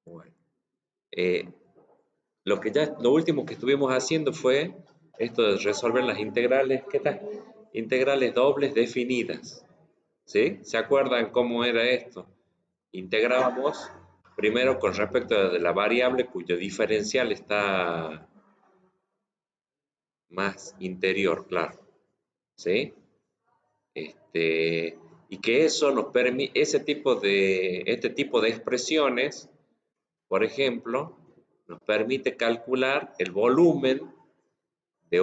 Bueno, eh, lo último que estuvimos haciendo fue esto de resolver las integrales, ¿qué tal? Integrales dobles definidas, ¿sí? ¿Se acuerdan cómo era esto? Integrábamos primero con respecto a la variable cuyo diferencial está más interior, claro, ¿sí? Y que eso nos permite, este tipo de expresiones, por ejemplo, nos permite calcular el volumen de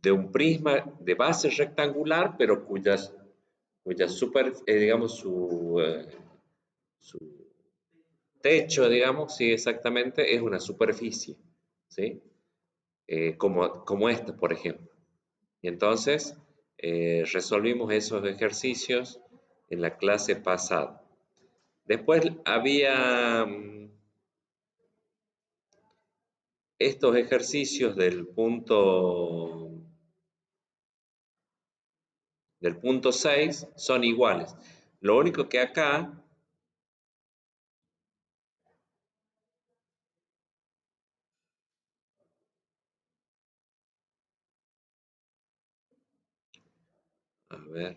de un prisma de base rectangular, pero digamos, su techo, digamos, sí, exactamente, es una superficie, ¿sí? Como esta, por ejemplo. Y entonces, resolvimos esos ejercicios en la clase pasada. Después había estos ejercicios del punto 6 son iguales. Lo único que acá, a ver,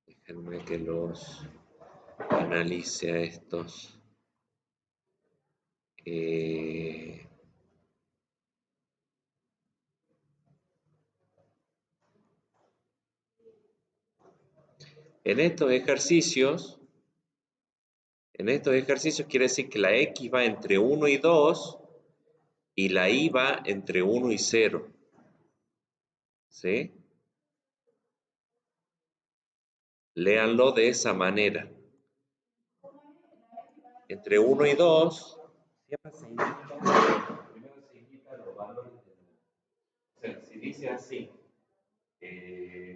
déjenme que los analice a estos. Eh, en estos ejercicios, quiere decir que la X va entre 1 y 2 y la Y va entre 1 y 0. ¿Sí? Léanlo de esa manera. Entre 1 y 2, siempre primero se indican los valores o sea, si dice así,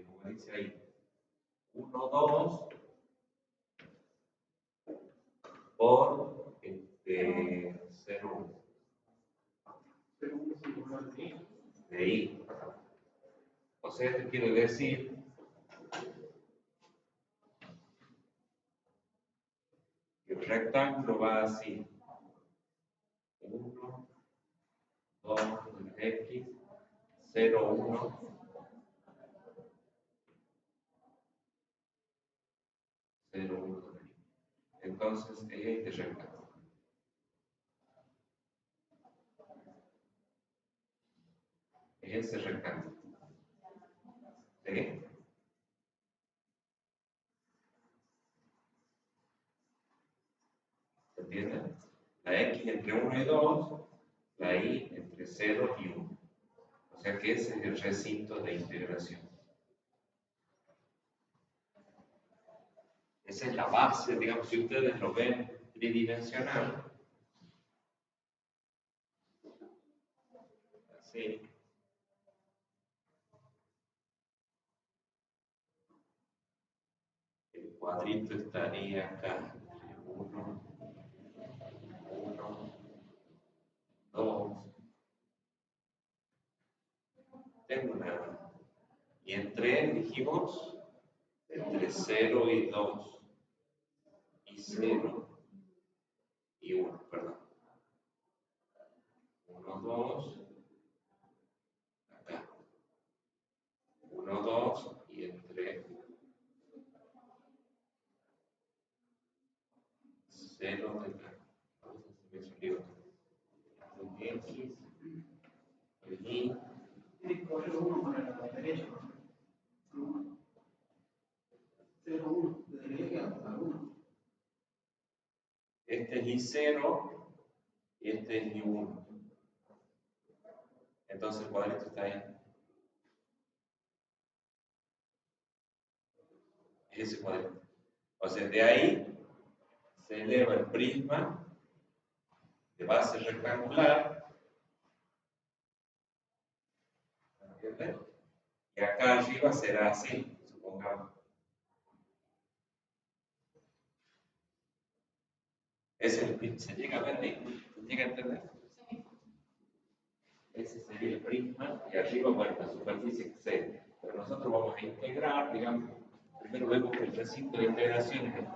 como dice ahí, 1, 2 por 0, 1 de I. O sea, esto quiere decir que el rectángulo va así. 1, 2, X, 0, 1, 0, 1. Entonces, es este rectángulo. Es ese rectángulo. ¿Sí? ¿Se entiende? La X entre 1 y 2, la Y entre 0 y 1. O sea que ese es el recinto de integración. Esa es la base, digamos, si ustedes lo ven tridimensional, así, el cuadrito estaría acá, 1, 1, 2, tengo una, y entre, dijimos, entre 0 y 2, y 0 y 1, perdón. 1, 2, acá. 1, 2, y entre 0 de acá. Se me escribió. X, Y, Tiene que correr 1 para la derecha. 0, 1, desde el eje hasta 1. este es I0 y este es I1. Entonces el cuadrito está ahí. Es ese cuadrito. O sea, de ahí se eleva el prisma de base rectangular. ¿Entiendes? Y acá arriba será así, supongamos. Ese es el prisma. ¿Se llega a ver ahí? ¿Se llega a entender? ese sería el prisma, y arriba, bueno, la superficie que sea. Pero nosotros vamos a integrar, digamos, primero vemos que el recinto de integración es este.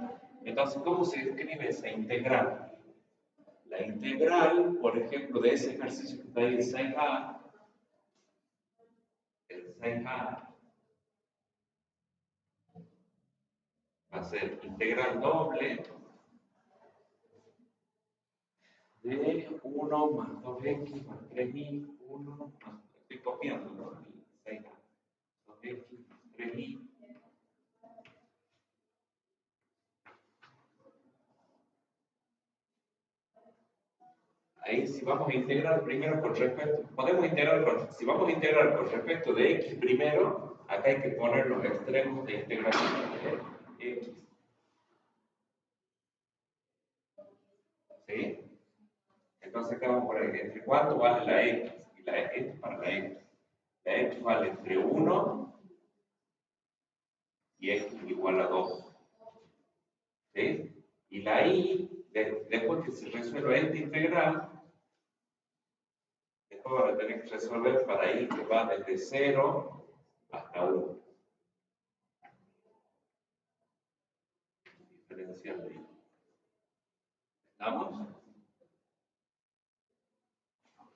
Entonces, ¿cómo se escribe esa integral? La integral, por ejemplo, de ese ejercicio que está ahí, el 6a va a ser integral doble de 1 más 2x más 3y, 1 más, estoy copiando, ¿no? El 6a, 2x más 3y. Ahí si vamos a integrar primero con respecto, podemos integrar si vamos a integrar con respecto de x primero, acá hay que poner los extremos de integración de x. ¿Sí? Entonces acá vamos a poner entre cuánto vale la x, y la x para la x. La x vale entre 1 y x igual a 2. ¿Sí? Y la y, después que se resuelva esta integral, después van a tener que resolver para y que va desde 0 hasta 1. Diferencial de y. ¿Estamos?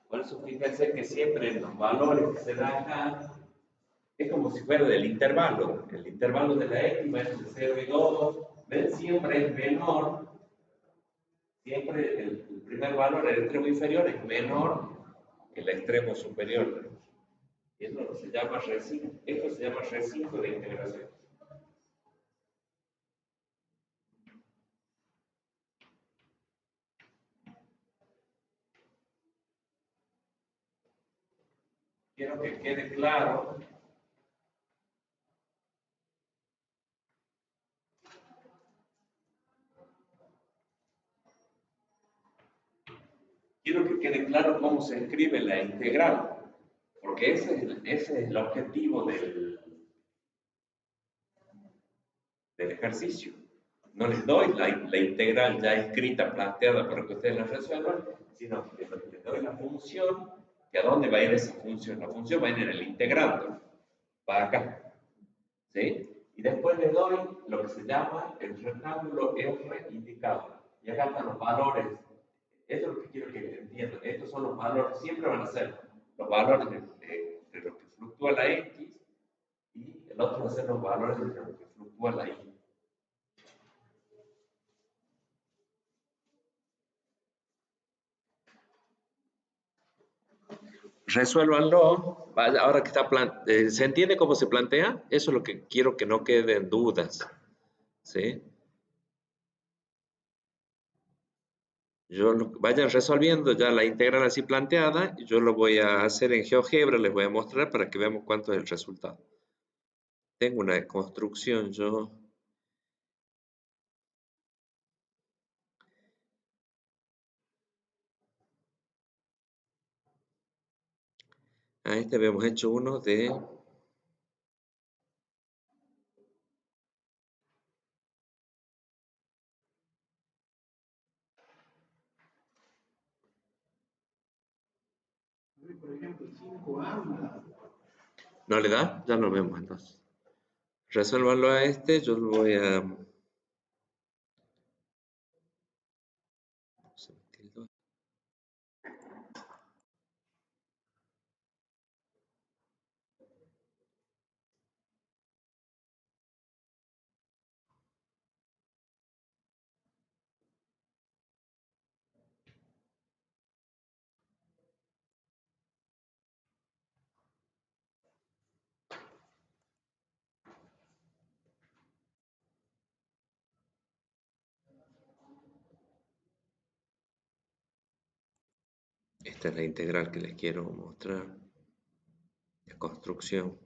Por eso fíjense que siempre los valores que se dan acá es como si fuera del intervalo. El intervalo de la x va entre 0 y 2. ¿Ven? Siempre es menor. Siempre el primer valor, el extremo inferior, es menor que el extremo superior. Y esto se llama recinto de integración. Quiero que quede claro. Quiero que quede claro cómo se escribe la integral, porque ese es el objetivo del ejercicio. No les doy la integral ya escrita, planteada para que ustedes la resuelvan, sino que les doy la función, que a dónde va a ir esa función. La función va a ir en el integrando, va acá. ¿Sí? Y después le doy lo que se llama el rectángulo R indicado. Y acá están los valores. Esto es lo que quiero que entiendan. Estos son los valores, siempre van a ser los valores de lo que fluctúa la X y el otro va a ser los valores de lo que fluctúa la Y. Resuélvanlo. Ahora que está ¿se entiende cómo se plantea? Eso es lo que quiero que no queden dudas. ¿Sí? Vayan resolviendo ya la integral así planteada. Yo lo voy a hacer en GeoGebra, les voy a mostrar para que veamos cuánto es el resultado. Tengo una construcción yo. A este habíamos hecho uno de... Por ejemplo, 5A. ¿No le da? Ya lo vemos entonces. Resuélvanlo a este, yo lo voy a... Esta es la integral que les quiero mostrar. La construcción.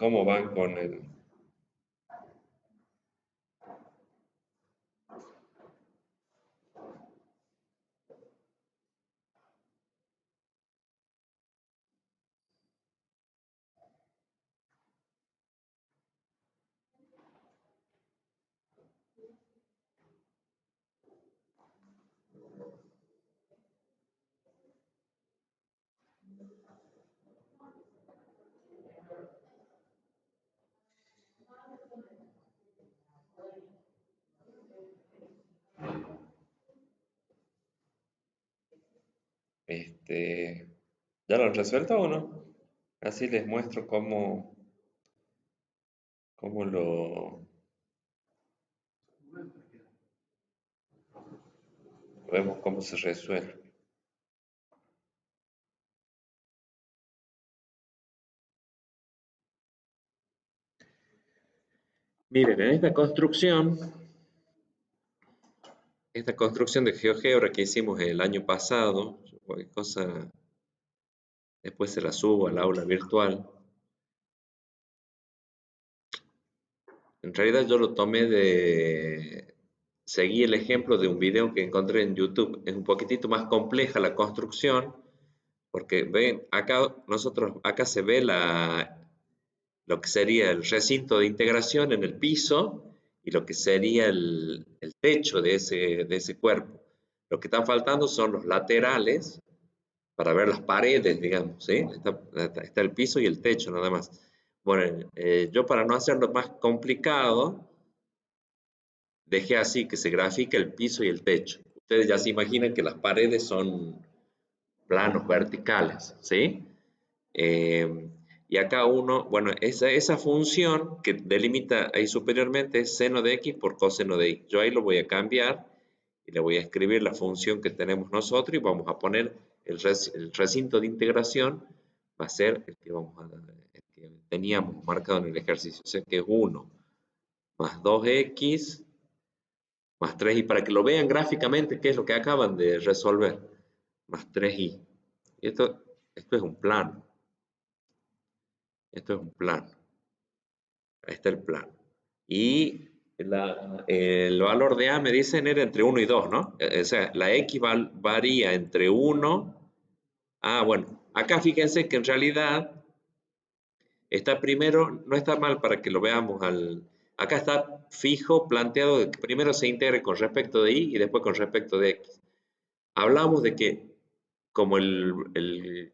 ¿Cómo van con el...? ¿Ya lo han resuelto o no? Así les muestro cómo vemos cómo se resuelve. Miren, en esta construcción de GeoGebra que hicimos el año pasado, cualquier cosa, después se la subo al aula virtual. En realidad yo lo tomé seguí el ejemplo de un video que encontré en YouTube. Es un poquitito más compleja la construcción, porque ven, acá se ve lo que sería el recinto de integración en el piso y lo que sería el techo de ese cuerpo. Lo que están faltando son los laterales para ver las paredes, digamos, ¿sí? Está el piso y el techo nada más. Bueno, yo para no hacerlo más complicado, dejé así que se grafique el piso y el techo. Ustedes ya se imaginan que las paredes son planos verticales, ¿sí? Y acá bueno, esa función que delimita ahí superiormente es seno de x por coseno de y. Yo ahí lo voy a cambiar y le voy a escribir la función que tenemos nosotros y vamos a poner el recinto de integración, va a ser el que teníamos marcado en el ejercicio, o sea que es 1 más 2x más 3y, para que lo vean gráficamente qué es lo que acaban de resolver, más 3y. Y esto es un plano. Esto es un plano. Ahí está el plano. Y el valor de A me dicen era entre 1 y 2, ¿no? O sea, la X varía entre 1. Ah, bueno, acá fíjense que en realidad está primero, no está mal para que lo veamos acá está fijo, planteado de que primero se integre con respecto de Y y después con respecto de X. Hablamos de que como el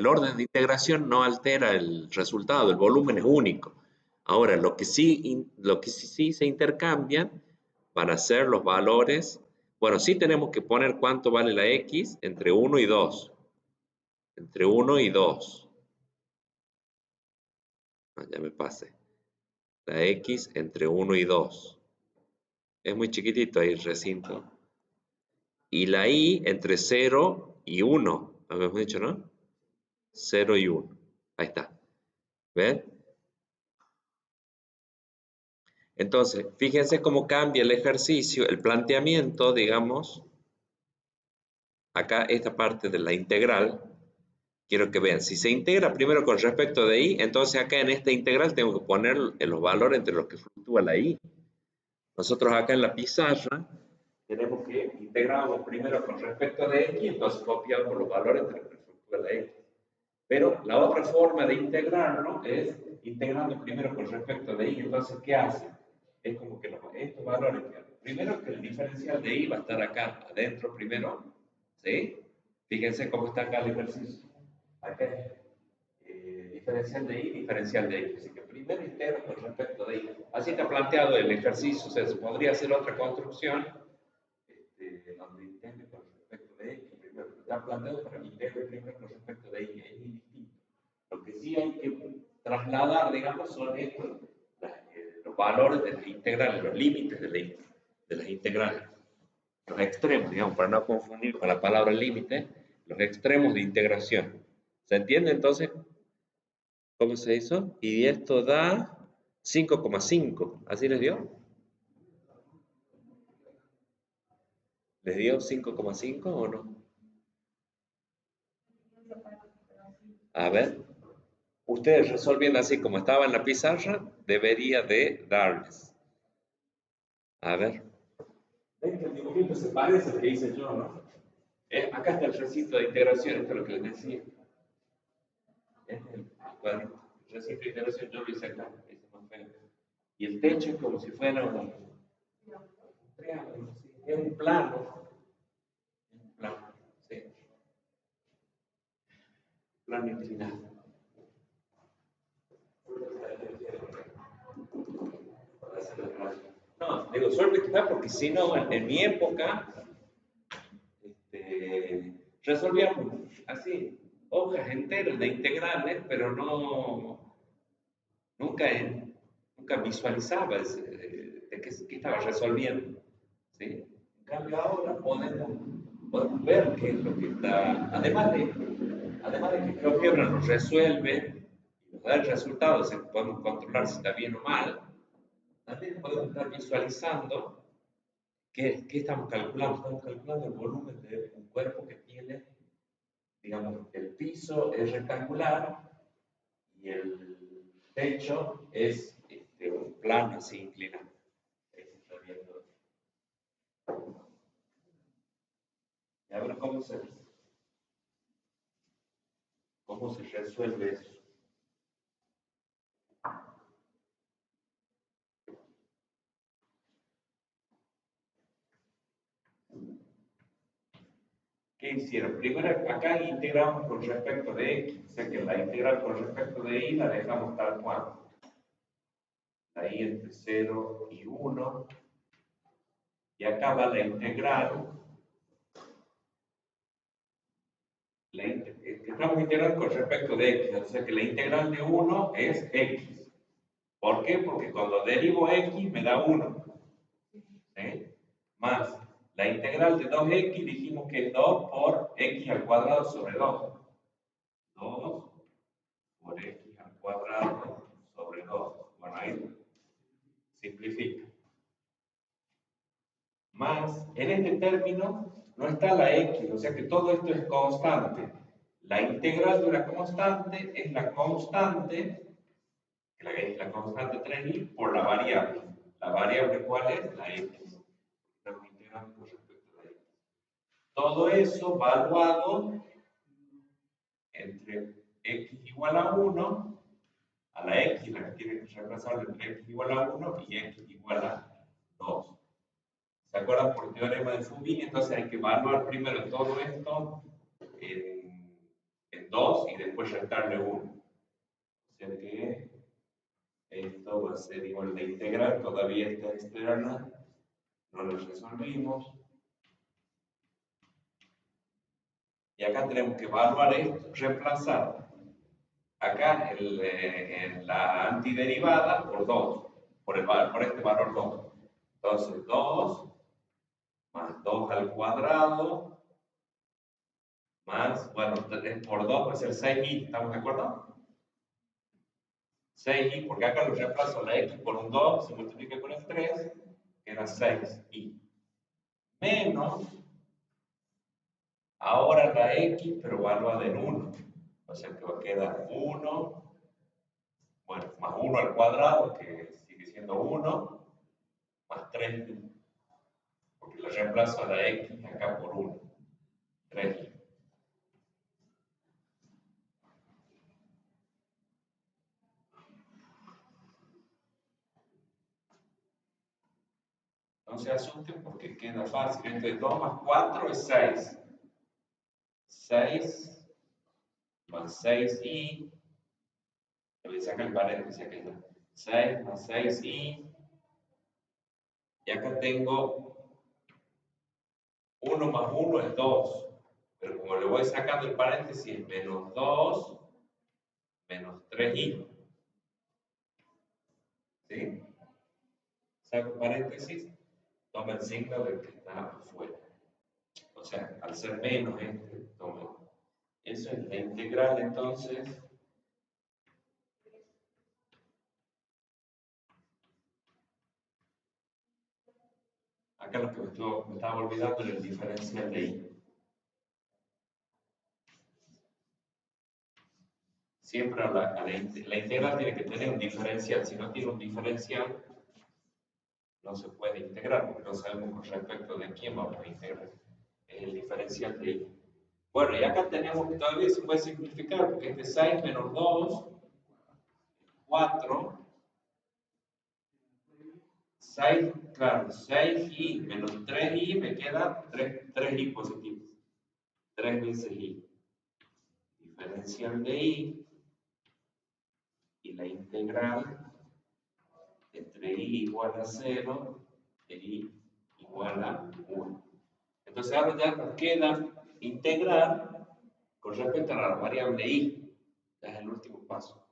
orden de integración no altera el resultado, el volumen es único. Ahora, lo que sí se intercambian van a ser los valores. Bueno, sí tenemos que poner cuánto vale la X entre 1 y 2. Entre 1 y 2. Ah, ya me pasé. La X entre 1 y 2. Es muy chiquitito ahí el recinto. Y la Y entre 0 y 1. Habíamos dicho, ¿no? 0 y 1. Ahí está. ¿Ven? Entonces, fíjense cómo cambia el ejercicio, el planteamiento, digamos, acá esta parte de la integral, quiero que vean, si se integra primero con respecto de y, entonces acá en esta integral tengo que poner los valores entre los que fluctúa la y. Nosotros acá en la pizarra tenemos que integramos primero con respecto de x, entonces copiamos los valores entre los que fluctúa la x. Pero la otra forma de integrarlo es integrando primero con respecto de y. Entonces, ¿qué hace? Es como que estos valores, primero que el diferencial de y va a estar acá adentro primero, ¿sí? Fíjense cómo está acá el ejercicio. Acá es diferencial de y, diferencial de y. Así que primero integro con respecto de y. Así está planteado el ejercicio. O sea, se podría hacer otra construcción donde integre con respecto de x. Primero, está planteado para que integre primero con respecto de y. Es indistinto. Lo que sí hay que trasladar, digamos, son estos, los valores de las integrales, los límites de las integrales. Los extremos, digamos, para no confundir con la palabra límite, los extremos de integración. ¿Se entiende entonces cómo se hizo? Y esto da 5,5. ¿Así les dio? ¿Les dio 5,5 o no? A ver. ustedes resolviendo así como estaba en la pizarra, debería de darles. A ver. ¿Ven que el dibujito se parece al que hice yo, no? Acá está el recinto de integración, esto es lo que les decía. Bueno, el recinto de integración yo lo hice acá, ese más feo. Y el techo es como si fuera un triángulo, ¿sí? Es un plano. Un plano, sí. Plano inclinado. No, digo, suerte que está porque si no, en mi época, resolvíamos así, hojas enteras de integrales, pero nunca, nunca visualizaba de qué estaba resolviendo. ¿Sí? En cambio ahora podemos ver qué es lo que está, además de que GeoGebra nos resuelve y nos da el resultado, podemos controlar si está bien o mal, también podemos estar visualizando qué estamos calculando. Estamos calculando el volumen de un cuerpo que tiene, digamos, el piso es rectangular y el techo es un plano así inclinado. Ahí se está viendo. Y a ver cómo se resuelve eso. ¿Qué hicieron? Primero acá integramos con respecto de x, o sea que la integral con respecto de y la dejamos tal cual. La y entre 0 y 1. Y acá va la integral. Estamos integrando con respecto de x, o sea que la integral de 1 es x. ¿Por qué? Porque cuando derivo x me da 1. ¿Sí? Más la integral de 2x dijimos que es 2 por x al cuadrado sobre 2. 2 por x al cuadrado sobre 2. Bueno, ahí simplifica. Más, en este término no está la x, o sea que todo esto es constante. La integral de una constante es la constante, que es la constante 3i, por la variable. ¿La variable cuál es? La x. Estamos integrando con respecto a la x. Todo eso valuado entre x igual a 1, a la x, la que tiene que reemplazar entre x igual a 1 y x igual a 2. ¿Se acuerdan por teorema de Fubini? Entonces hay que evaluar primero todo esto en 2 y después restarle 1. O sea que esto va a ser igual de integral, todavía está externa, no lo resolvimos. Y acá tenemos que evaluar esto, reemplazar acá en la antiderivada por 2, por este valor 2. Entonces 2 más 2 al cuadrado más, bueno, por 2 va a ser 6i, ¿estamos de acuerdo? 6i, porque acá lo reemplazo la x por un 2, se multiplica con el 3, queda 6i. Menos, ahora la x, pero evaluada en 1. O sea que va a quedar 1, bueno, más 1 al cuadrado, que sigue siendo 1, más 3i. Porque le reemplazo a la x acá por 1, 3i. No se asusten porque queda fácil. Entonces 2 más 4 es 6. 6 más 6i. Le voy a sacar el paréntesis aquí. 6 más 6i. Y acá tengo 1 más 1 es 2. Pero como le voy sacando el paréntesis, menos 2 menos 3i. ¿Sí? Saco el paréntesis, toma el signo del que está afuera. O sea, al ser menos toma. Eso es la integral entonces. Acá lo que me estaba olvidando era el diferencial de i. Siempre la integral tiene que tener un diferencial. Si no tiene un diferencial, no se puede integrar, porque no sabemos con respecto de quién vamos a integrar. Es el diferencial de y. Bueno, y acá tenemos que todavía se puede simplificar, porque este 6 menos 2, 4, 6, claro, 6i menos 3i, me queda 3i positivos. 3 veces i. Diferencial de i y la integral entre i igual a 0 e i igual a 1. Entonces ahora ya nos queda integrar con respecto a la variable i. Ya es el último paso.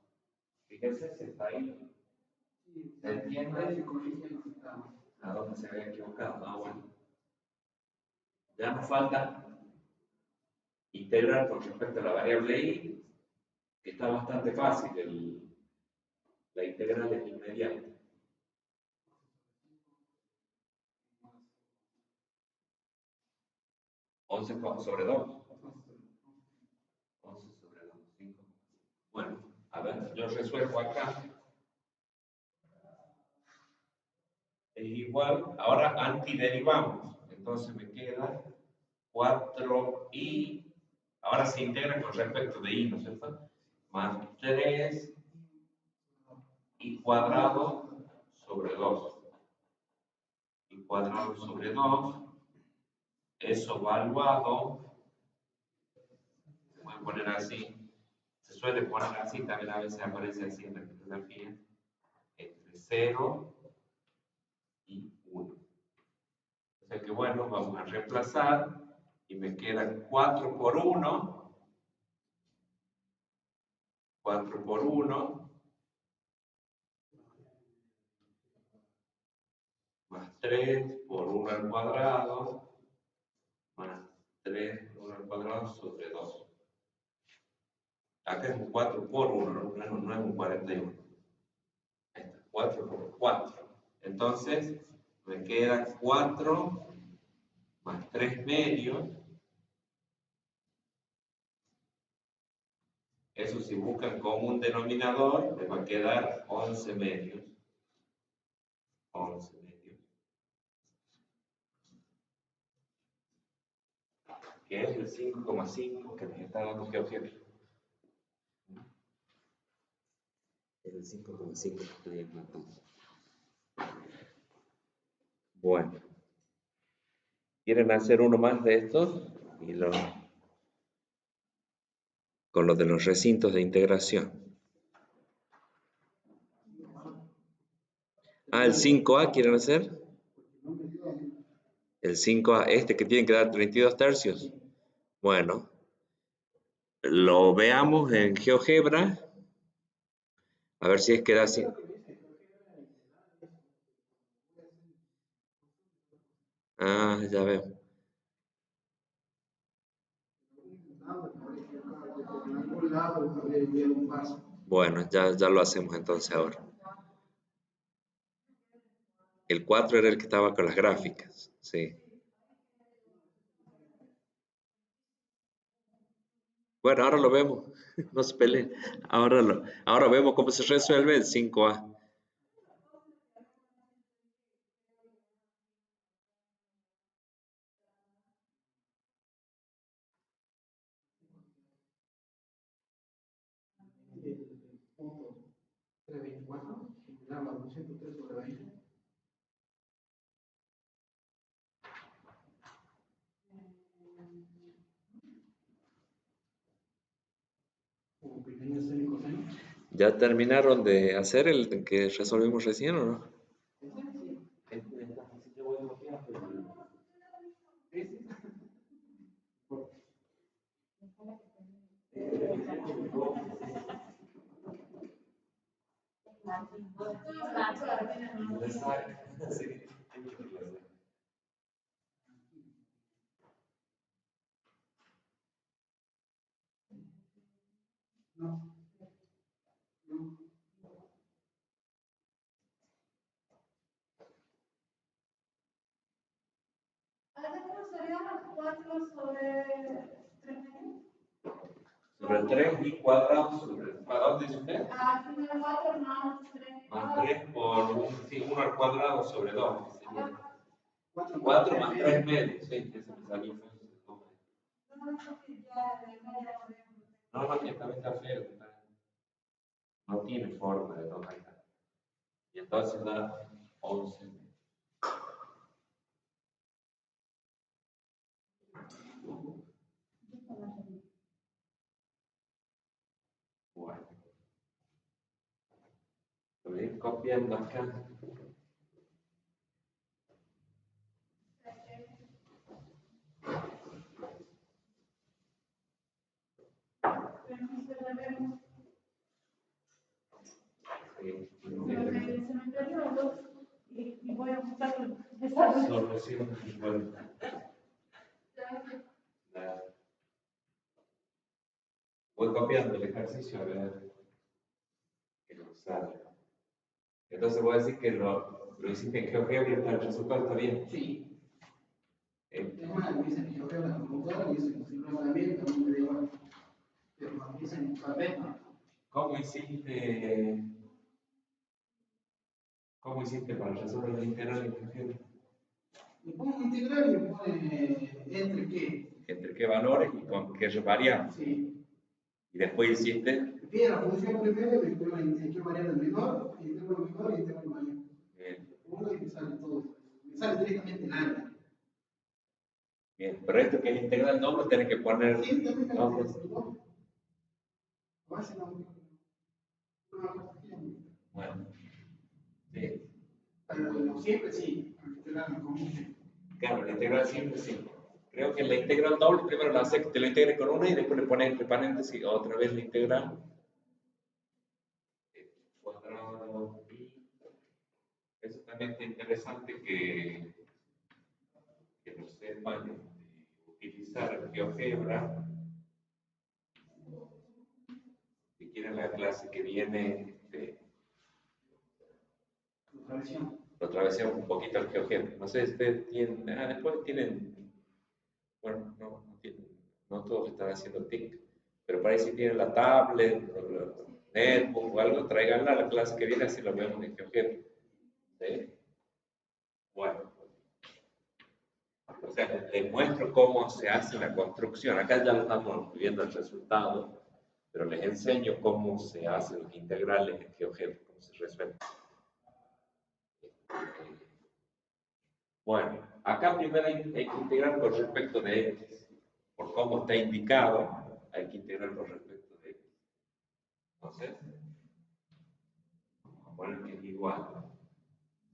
Fíjense si está ahí. ¿Se entiende? ¿A dónde se había equivocado? Ah, bueno. Ya nos falta integrar con respecto a la variable i, que está bastante fácil. La integral es inmediata. 11 sobre 2. 11 sobre 2, 5. Bueno, a ver, yo resuelvo acá. Es igual, ahora antiderivamos. Entonces me queda 4i. Ahora se integra con respecto de i, ¿no es cierto? Más 3i cuadrado sobre 2. I cuadrado sobre 2. Eso evaluado. Se puede poner así. Se suele poner así, también a veces aparece así en la bibliografía. Entre 0 y 1. O sea que bueno, vamos a reemplazar y me queda 4 por 1. 4 por 1 más 3 por 1 al cuadrado más 3 por 1 al cuadrado sobre 2. Acá es un 4 por 1, no es un 41. Ahí está, 4 por 4. Entonces me queda 4 más 3 medios. Eso si buscan como un denominador, les va a quedar 11 medios. 11 medios. Que es el 5,5 que nos está dando GeoGebra. Es el 5,5 que estoy aquí. Bueno. ¿Quieren hacer uno más de estos? Y con los de los recintos de integración. Ah, el 5A quieren hacer. El 5A, este que tiene que dar 32 tercios. Bueno, lo veamos en GeoGebra. A ver si es que da así. Ah, ya veo. Bueno, ya lo hacemos entonces ahora. El 4 era el que estaba con las gráficas, sí. Bueno, ahora lo vemos. No se peleen. Ahora vemos cómo se resuelve el 5A. Punto 324, integral a 203 sobre 20. Como pequeño seno y coseno. ¿Ya terminaron de hacer el que resolvimos recién o no? No. No. ¿Cómo serían los 4 sobre 3 medios? Sobre 3 y cuadrado sobre ¿Para dónde dice usted? Al final 4 más 3. Más 3 por 1 al cuadrado sobre 2. Que sería 4 4 más 3 medios. Sí, eso me salió feo. No, no, que esta vez está feo. No tiene forma de 2 acá. Y entonces da 11 medios. Bueno. Lo voy a ir copiando acá. Y voy a buscar el desarrollo. Solución. Bueno. Voy copiando el ejercicio a ver qué nos sale. Entonces voy a decir que lo hiciste en GeoGebra y el resultado está bien. Sí. Es más, lo hice en GeoGebra en la computadora y hice en celular también me da igual. Pero lo hice en papel, ¿no? ¿Cómo hiciste para resolver la integral en GeoGebra? Le pongo integral y le pone entre qué. ¿Entre qué valores y con qué variables? Sí. Y después hiciste. Pide la función primero, después en qué variable menor, integro menor y integro mayor. Bien. Pongo y me sale todo. Me sale directamente el área. Bien, pero esto que es integral doble tenés que poner. Sí, también me No, lo pues, digo. A ver si no. bueno. Sí. Pero siempre sí, integral no común. Claro, la integral siempre sí. Creo que la integral doble primero la hace que te lo integre con una y después le pones entre paréntesis otra vez la integral. Cuadrado y eso también es interesante que lo sepan utilizar el GeoGebra. Si quieren la clase que viene, lo atravesamos un poquito al GeoGebra. No sé si ustedes tienen, después tienen, bueno, no todos están haciendo TIC, pero para ahí si tienen la tablet, o netbook o algo, tráiganla a la clase que viene, así lo vemos en GeoGebra. ¿Sí? Bueno. O sea, les muestro cómo se hace la construcción. Acá ya lo estamos viendo el resultado, pero les enseño cómo se hacen los integrales en GeoGebra, cómo se resuelven. Bueno, acá primero hay que integrar con respecto de x. Por cómo está indicado, hay que integrar con respecto de x. Entonces, vamos a poner que es igual.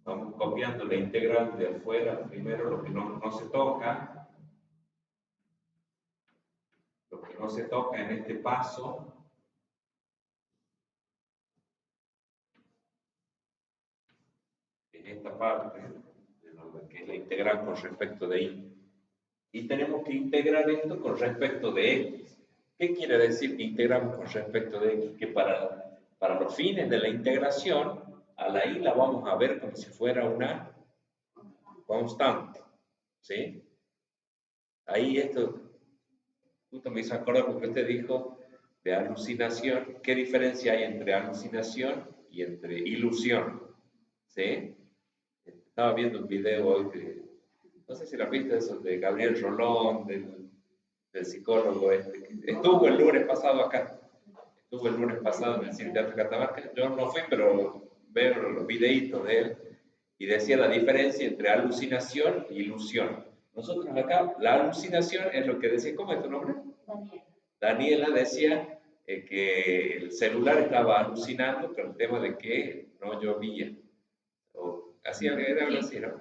Vamos copiando la integral de afuera, primero lo que no se toca. Lo que no se toca en este paso es esta parte, que es la integral con respecto de y. Y tenemos que integrar esto con respecto de x. ¿Qué quiere decir que integramos con respecto de x? Que para los fines de la integración, a la y la vamos a ver como si fuera una constante. ¿Sí? Ahí esto justo me hizo acordar porque usted dijo de alucinación. ¿Qué diferencia hay entre alucinación y entre ilusión? ¿Sí? Estaba viendo un video hoy no sé si la viste, eso de Gabriel Rolón, del psicólogo estuvo el lunes pasado acá. Estuvo el lunes pasado en el Cine Teatro Catamarca. Yo no fui, pero veo los videitos de él y decía la diferencia entre alucinación e ilusión. Nosotros acá, la alucinación es lo que decía, ¿cómo es tu nombre? Daniela decía que el celular estaba alucinando con el tema de que no llovía. O así era algo así, ¿no?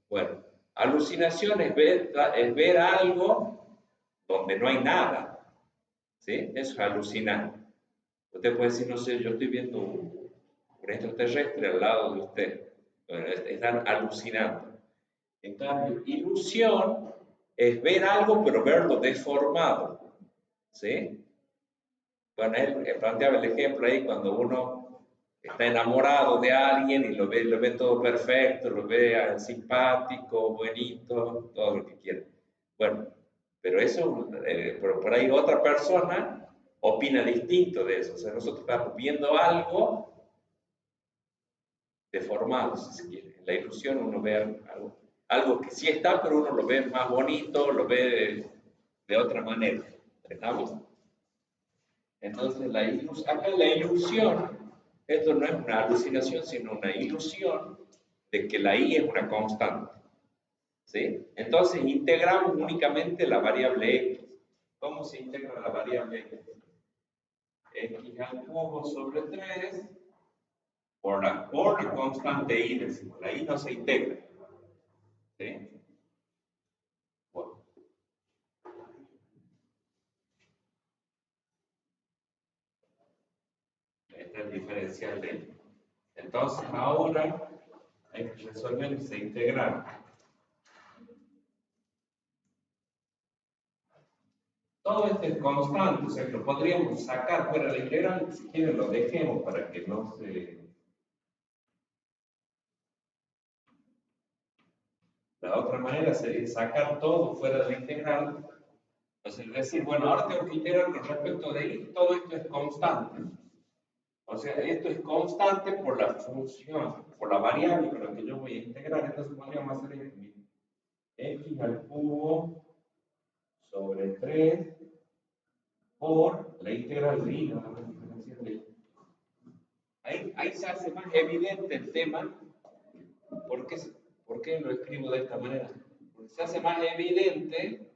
Bueno, alucinación es ver algo donde no hay nada. ¿Sí? Eso es alucinar. Usted puede decir, no sé, yo estoy viendo un extraterrestre al lado de usted. Bueno, están alucinando. En cambio, ilusión es ver algo, pero verlo deformado. ¿Sí? Bueno, él planteaba el ejemplo ahí cuando uno está enamorado de alguien y lo ve todo perfecto, lo ve simpático, bonito, todo lo que quiera. Bueno, pero eso, por ahí otra persona opina distinto de eso. O sea, nosotros estamos viendo algo deformado, si se quiere. En la ilusión uno ve algo que sí está, pero uno lo ve más bonito, lo ve de otra manera. ¿Estamos? Entonces, acá la ilusión, esto no es una alucinación, sino una ilusión de que la I es una constante. ¿Sí? Entonces, integramos únicamente la variable X. ¿Cómo se integra la variable X? X al cubo sobre 3 por la constante I, decimos. La I no se integra. ¿Sí? Bueno. Este es el diferencial de I. Entonces, ahora hay que resolver esa integral. Todo esto es constante, o sea que lo podríamos sacar fuera de la integral. Si quieren, lo dejemos para que no se... La otra manera sería sacar todo fuera de la integral. Entonces, decir, bueno, ahora tengo que integrar con respecto de I, todo esto es constante. O sea, esto es constante por la función, por la variable con la que yo voy a integrar. Entonces podríamos hacer esto. X al cubo sobre 3 por la integral de I, ¿no? La diferencial de I. Ahí se hace más evidente el tema. ¿Por qué lo escribo de esta manera? Porque se hace más evidente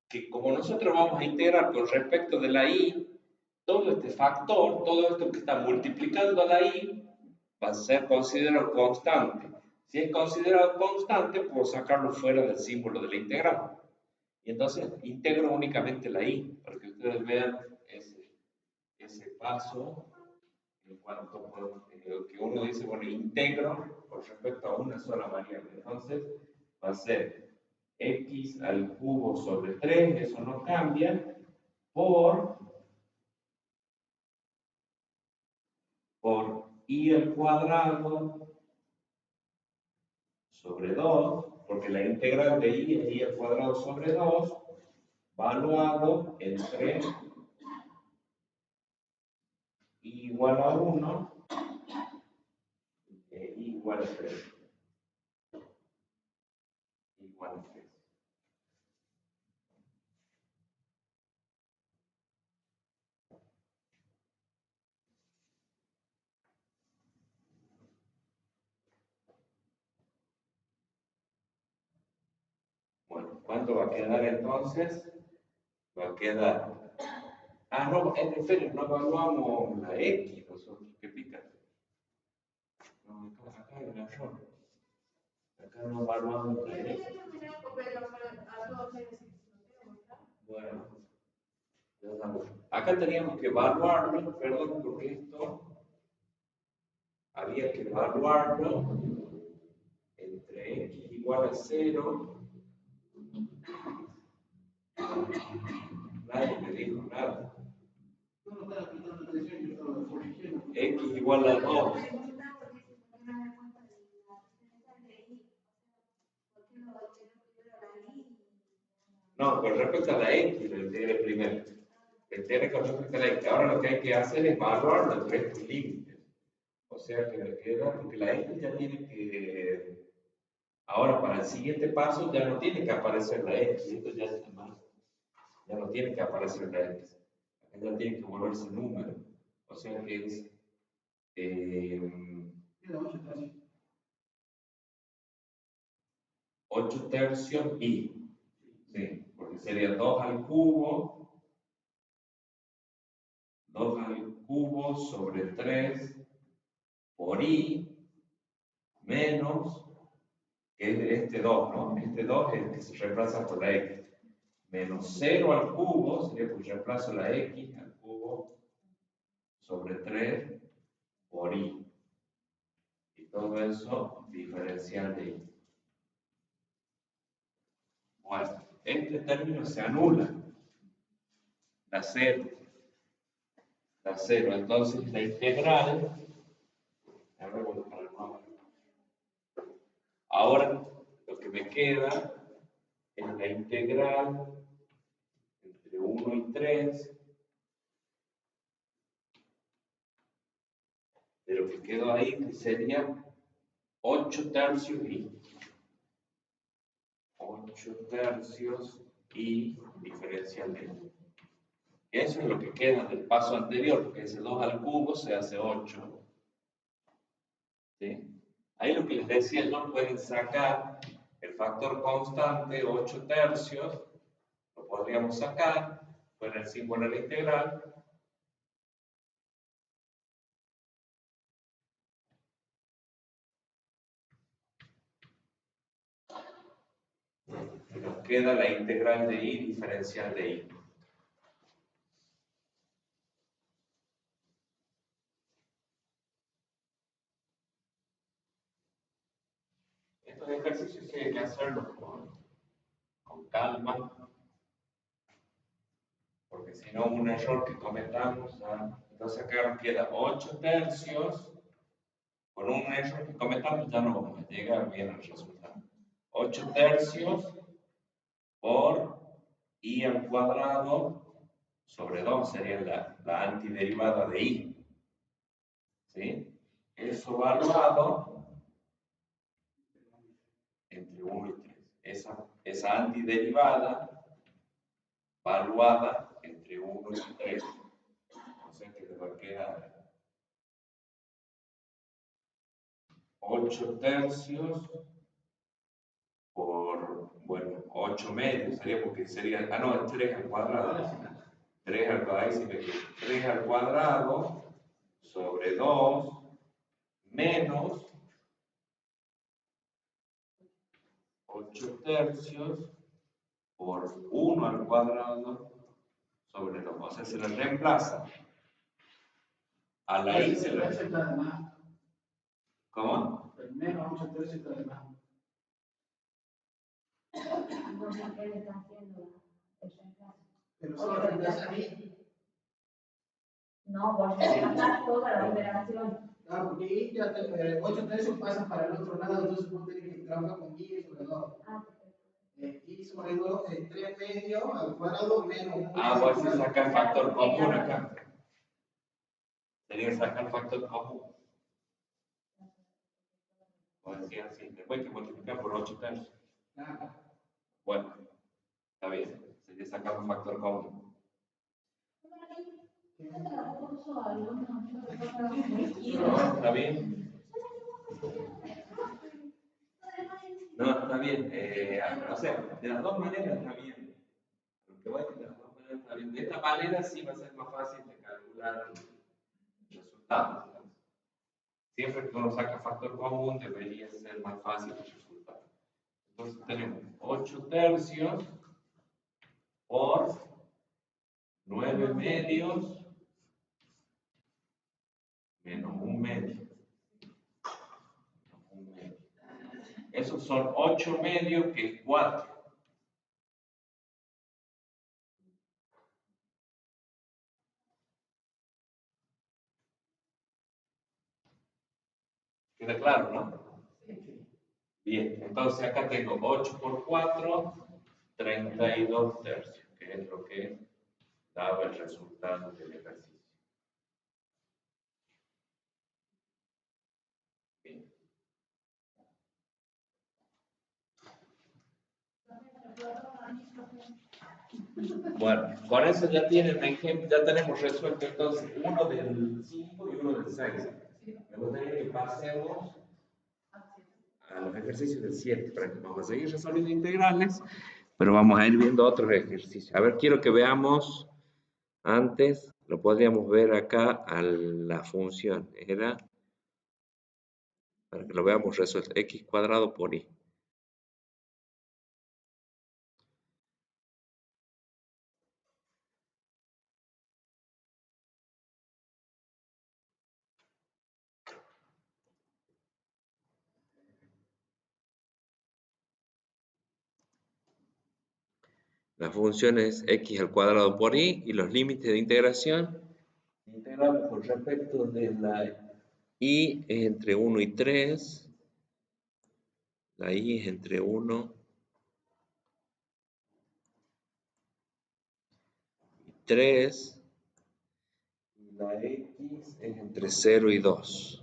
que como nosotros vamos a integrar con respecto de la I, todo este factor, todo esto que está multiplicando a la I, va a ser considerado constante. Si es considerado constante, puedo sacarlo fuera del símbolo de la integral. Y entonces integro únicamente la I, para que ustedes vean ese paso en cuanto que uno dice, bueno, integro con respecto a una sola variable. Entonces va a ser X al cubo sobre 3, eso no cambia, por I al cuadrado sobre 2, porque la integral de I es I al cuadrado sobre 2, valuado entre I igual a 1 e I igual a 3. Igual a 3. Bueno, ¿cuánto va a quedar entonces? Va a quedar... Ah, no, en serio, no evaluamos la X nosotros, ¿qué pica? No, acá hay un error. Acá no evaluamos la X. Bueno, acá teníamos que evaluarlo, perdón, porque esto había que evaluarlo entre X igual a 0. Nadie me dijo nada. X igual a 2. No, con respecto a la X lo integré primero. Lo integré con respecto a la X. Ahora lo que hay que hacer es evaluarlo entre estos límites. O sea que me queda, porque la X ya tiene que... Ahora para el siguiente paso ya no tiene que aparecer la X. Esto ya está mal. Ya no tiene que aparecer la X. Acá ya tiene que volverse número. O sea que es... 8 tercios I. Sí, porque sería 2 al cubo sobre 3 por I menos, que es este 2, ¿no? Este 2 es el que se reemplaza por la X. Menos 0 al cubo, sería porque reemplazo la X al cubo sobre 3 por I. Y todo eso diferencial de I. Bueno, este término se anula. Da 0. Da 0. Entonces la integral. Ahora lo que me queda es la integral entre 1 y 3 de lo que quedó ahí, que sería 8 tercios y 8 tercios y diferencial de I. Eso es lo que queda del paso anterior, porque ese 2 al cubo se hace 8. ¿Sí? Ahí lo que les decía yo, pueden sacar el factor constante 8 tercios, lo podríamos sacar, poner el símbolo en la integral. Y nos queda la integral de I diferencial de I. Estos ejercicios hay que hacerlos con calma, porque si no, un error que cometamos, entonces acá nos queda 8 tercios, con un error que cometamos ya no vamos a llegar bien al resultado. 8 tercios por I al cuadrado sobre 2 sería la antiderivada de I. ¿Sí? Eso valuado entre 1 y 3. Esa antiderivada valuada entre 1 y 3. O sea que le va a quedar 8 tercios por, bueno, 8 medios, sería porque sería, no, 3 al cuadrado. 3 al cuadrado, ahí sí me queda. 3 al cuadrado sobre 2 menos 8 tercios por 1 al cuadrado sobre 2. O sea, se le reemplaza. A la I se le reemplaza. ¿Cómo? El menos 8 tercios está de más. Entonces, ¿qué le está haciendo el reemplazo? Pero solo reemplaza ahí. No, por reemplazar toda la operación. Claro, porque ahí ya 8 tercios pasan para el otro lado, entonces uno tiene que trabajar con I sobre 2. I sobre 2 es 3 medios al cuadrado menos 1. Voy a sacar factor común acá. Sería sacar factor común. O decía así, después hay que multiplicar por 8 tercios. Bueno, está bien. Sería sacar un factor común. No, está bien. No, está bien. O sea, de las dos maneras está bien. Lo que voy a decir, de las dos maneras está bien. De esta manera sí va a ser más fácil de calcular el resultado. Siempre que uno saca factor común debería ser más fácil el resultado. Entonces tenemos 8 tercios por 9 medios menos 1 medio. Esos son 8 medios, que es 4. ¿Queda claro, no? Bien, entonces acá tengo 8 por 4, 32 tercios, que es lo que daba el resultado del ejercicio. Bien. Bueno, con eso ya tienen ejemplo, ya tenemos resuelto entonces uno del 5 y uno del 6. Me gustaría que pasemos a los ejercicios del 7, para que vamos a seguir resolviendo integrales, pero vamos a ir viendo otros ejercicios. A ver, quiero que veamos antes, lo podríamos ver acá a la función, era, para que lo veamos resuelto, x cuadrado por y. La función es x al cuadrado por y, y los límites de integración, integramos con respecto de la y es entre 1 y 3, la y es entre 1 y 3, La X es entre 0 y 2.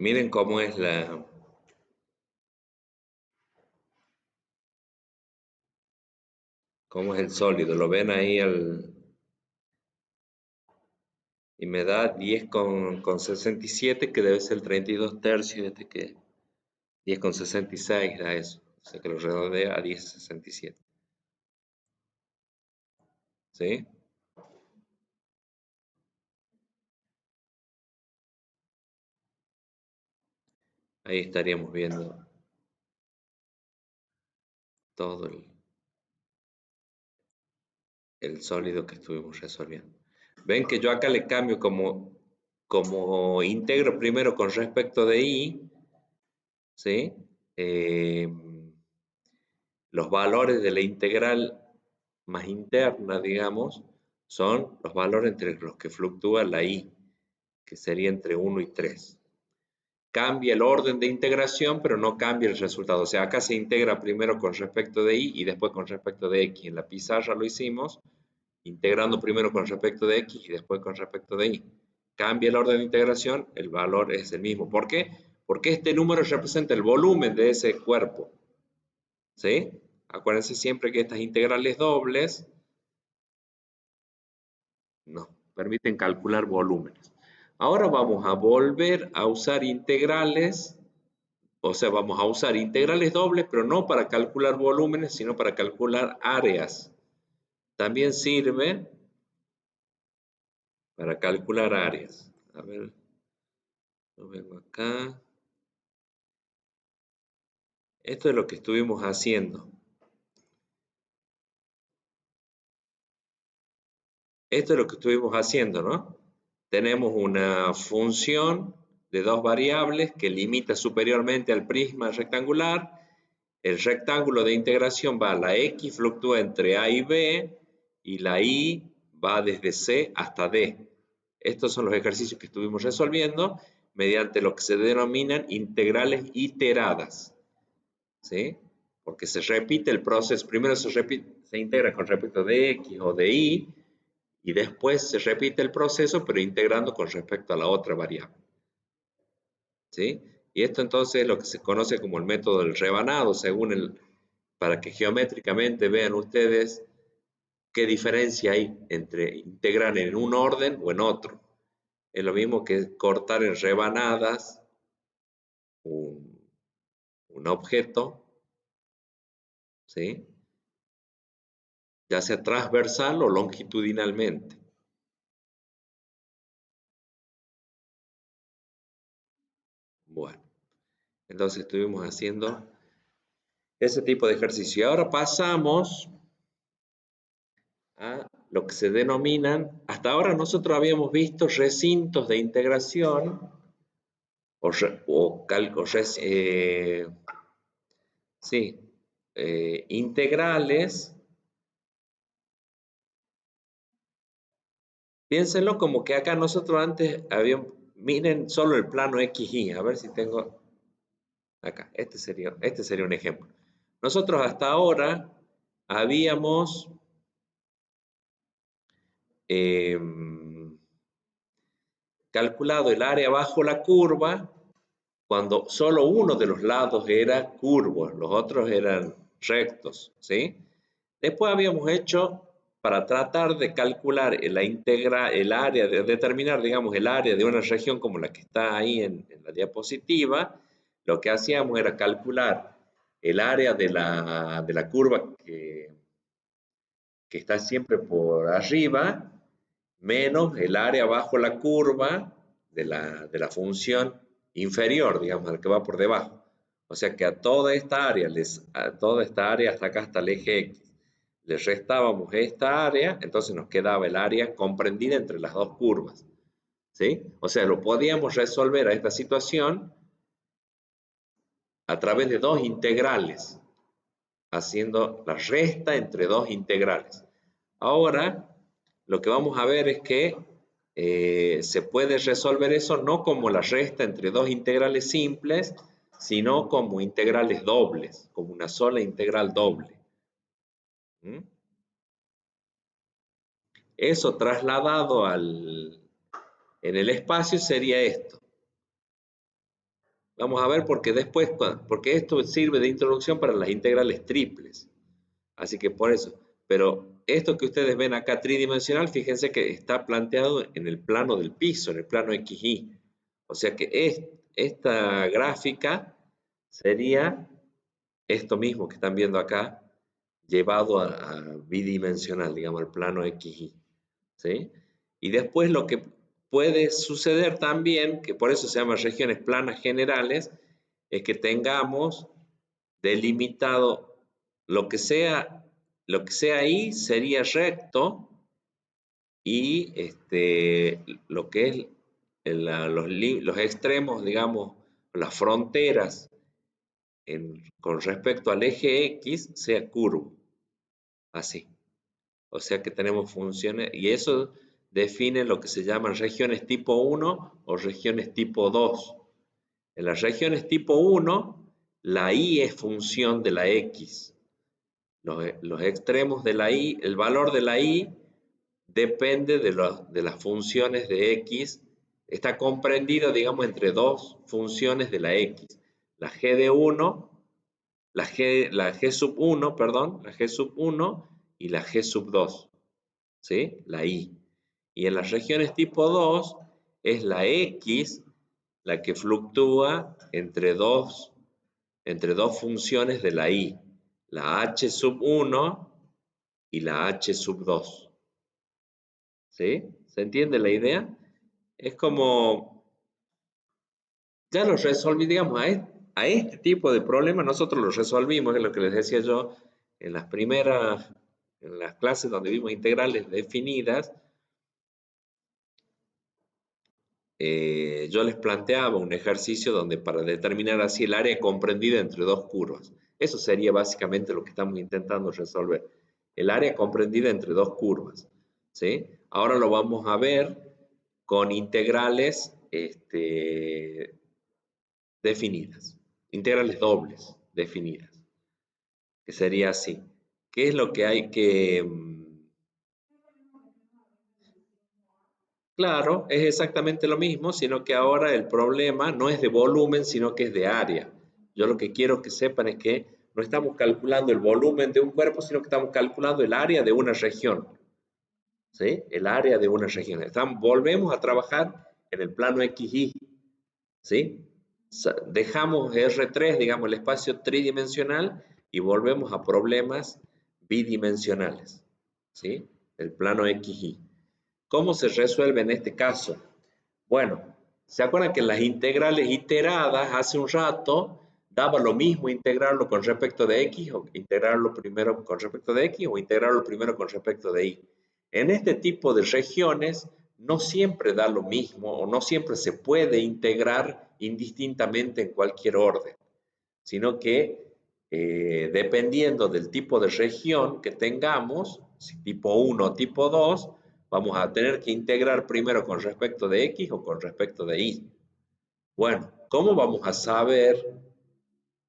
Miren cómo es cómo es el sólido. Lo ven ahí y me da 10,67, que debe ser el 32 tercios, que 10,66 da eso. O sea que lo redondea a 10,67. ¿Sí? Ahí estaríamos viendo todo el sólido que estuvimos resolviendo. Ven que yo acá le cambio como integro primero con respecto de i, ¿sí? Los valores de la integral más interna, digamos, son los valores entre los que fluctúa la i, que sería entre 1 y 3. Cambia el orden de integración, pero no cambia el resultado. O sea, acá se integra primero con respecto de y después con respecto de x. En la pizarra lo hicimos integrando primero con respecto de x y después con respecto de y. Cambia el orden de integración, el valor es el mismo. ¿Por qué? Porque este número representa el volumen de ese cuerpo. ¿Sí? Acuérdense siempre que estas integrales dobles nos permiten calcular volúmenes. Ahora vamos a volver a usar integrales, o sea, vamos a usar integrales dobles, pero no para calcular volúmenes, sino para calcular áreas. También sirve para calcular áreas. A ver, lo vengo acá. Esto es lo que estuvimos haciendo. Esto es lo que estuvimos haciendo, ¿no? Tenemos una función de dos variables que limita superiormente al prisma rectangular. El rectángulo de integración va, la x fluctúa entre a y b y la y va desde c hasta d. Estos son los ejercicios que estuvimos resolviendo mediante lo que se denominan integrales iteradas. ¿Sí? Porque se repite el proceso. Primero se integra con respecto de x o de y, y después se repite el proceso, pero integrando con respecto a la otra variable. ¿Sí? Y esto entonces es lo que se conoce como el método del rebanado, para que geométricamente vean ustedes qué diferencia hay entre integrar en un orden o en otro. Es lo mismo que cortar en rebanadas un objeto, ¿sí? Ya sea transversal o longitudinalmente. Bueno, entonces estuvimos haciendo ese tipo de ejercicio. Y ahora pasamos a lo que se denominan, hasta ahora nosotros habíamos visto recintos de integración integrales. Piénsenlo como que acá nosotros antes habíamos, miren solo el plano XY, a ver si tengo acá, este sería un ejemplo. Nosotros hasta ahora habíamos calculado el área bajo la curva cuando solo uno de los lados era curvo, los otros eran rectos, ¿sí? Después habíamos hecho, para tratar de calcular el área, de determinar, digamos, el área de una región como la que está ahí en la diapositiva, lo que hacíamos era calcular el área de la curva que está siempre por arriba, menos el área bajo la curva de la función inferior, digamos, al que va por debajo. O sea que a toda esta área hasta acá, hasta el eje X, le restábamos esta área, entonces nos quedaba el área comprendida entre las dos curvas. ¿Sí? O sea, lo podíamos resolver a esta situación a través de dos integrales, haciendo la resta entre dos integrales. Ahora, lo que vamos a ver es que se puede resolver eso no como la resta entre dos integrales simples, sino como integrales dobles, como una sola integral doble. ¿Mm? Eso trasladado en el espacio sería esto. Vamos a ver porque después, porque esto sirve de introducción para las integrales triples. Así que por eso. Pero esto que ustedes ven acá tridimensional, fíjense que está planteado en el plano del piso, en el plano XY. O sea que esta gráfica sería esto mismo que están viendo acá, llevado a bidimensional, digamos, al plano XY. ¿Sí? Y después lo que puede suceder también, que por eso se llaman regiones planas generales, es que tengamos delimitado lo que sea ahí sería recto y lo que es los extremos, digamos, las fronteras con respecto al eje X sea curvo, así. O sea que tenemos funciones, y eso define lo que se llaman regiones tipo 1 o regiones tipo 2. En las regiones tipo 1, la y es función de la x. Los extremos de la y, el valor de la y depende de las funciones de x. Está comprendido, digamos, entre dos funciones de la x. La g de 1, la g sub 1, perdón, la g sub 1 y la g sub 2. ¿Sí? La y. Y en las regiones tipo 2 es la x la que fluctúa entre dos funciones de la y, la h sub 1 y la h sub 2. ¿Sí? ¿Se entiende la idea? Es como, ya lo resolví, digamos, a este tipo de problemas nosotros lo resolvimos, es lo que les decía yo en en las clases donde vimos integrales definidas. Yo les planteaba un ejercicio donde para determinar así el área comprendida entre dos curvas. Eso sería básicamente lo que estamos intentando resolver. El área comprendida entre dos curvas. ¿Sí? Ahora lo vamos a ver con integrales definidas. Integrales dobles definidas. Que sería así. ¿Qué es lo que hay que... Claro, es exactamente lo mismo, sino que ahora el problema no es de volumen, sino que es de área. Yo lo que quiero que sepan es que no estamos calculando el volumen de un cuerpo, sino que estamos calculando el área de una región. ¿Sí? El área de una región. Volvemos a trabajar en el plano XY. ¿Sí? Dejamos R3, digamos, el espacio tridimensional y volvemos a problemas bidimensionales. ¿Sí? El plano XY. ¿Cómo se resuelve en este caso? Bueno, ¿se acuerdan que en las integrales iteradas hace un rato daba lo mismo integrarlo con respecto de x o integrarlo primero con respecto de x o integrarlo primero con respecto de y? En este tipo de regiones no siempre da lo mismo o no siempre se puede integrar indistintamente en cualquier orden, sino que dependiendo del tipo de región que tengamos, si tipo 1 o tipo 2, vamos a tener que integrar primero con respecto de x o con respecto de y. Bueno, ¿cómo vamos a saber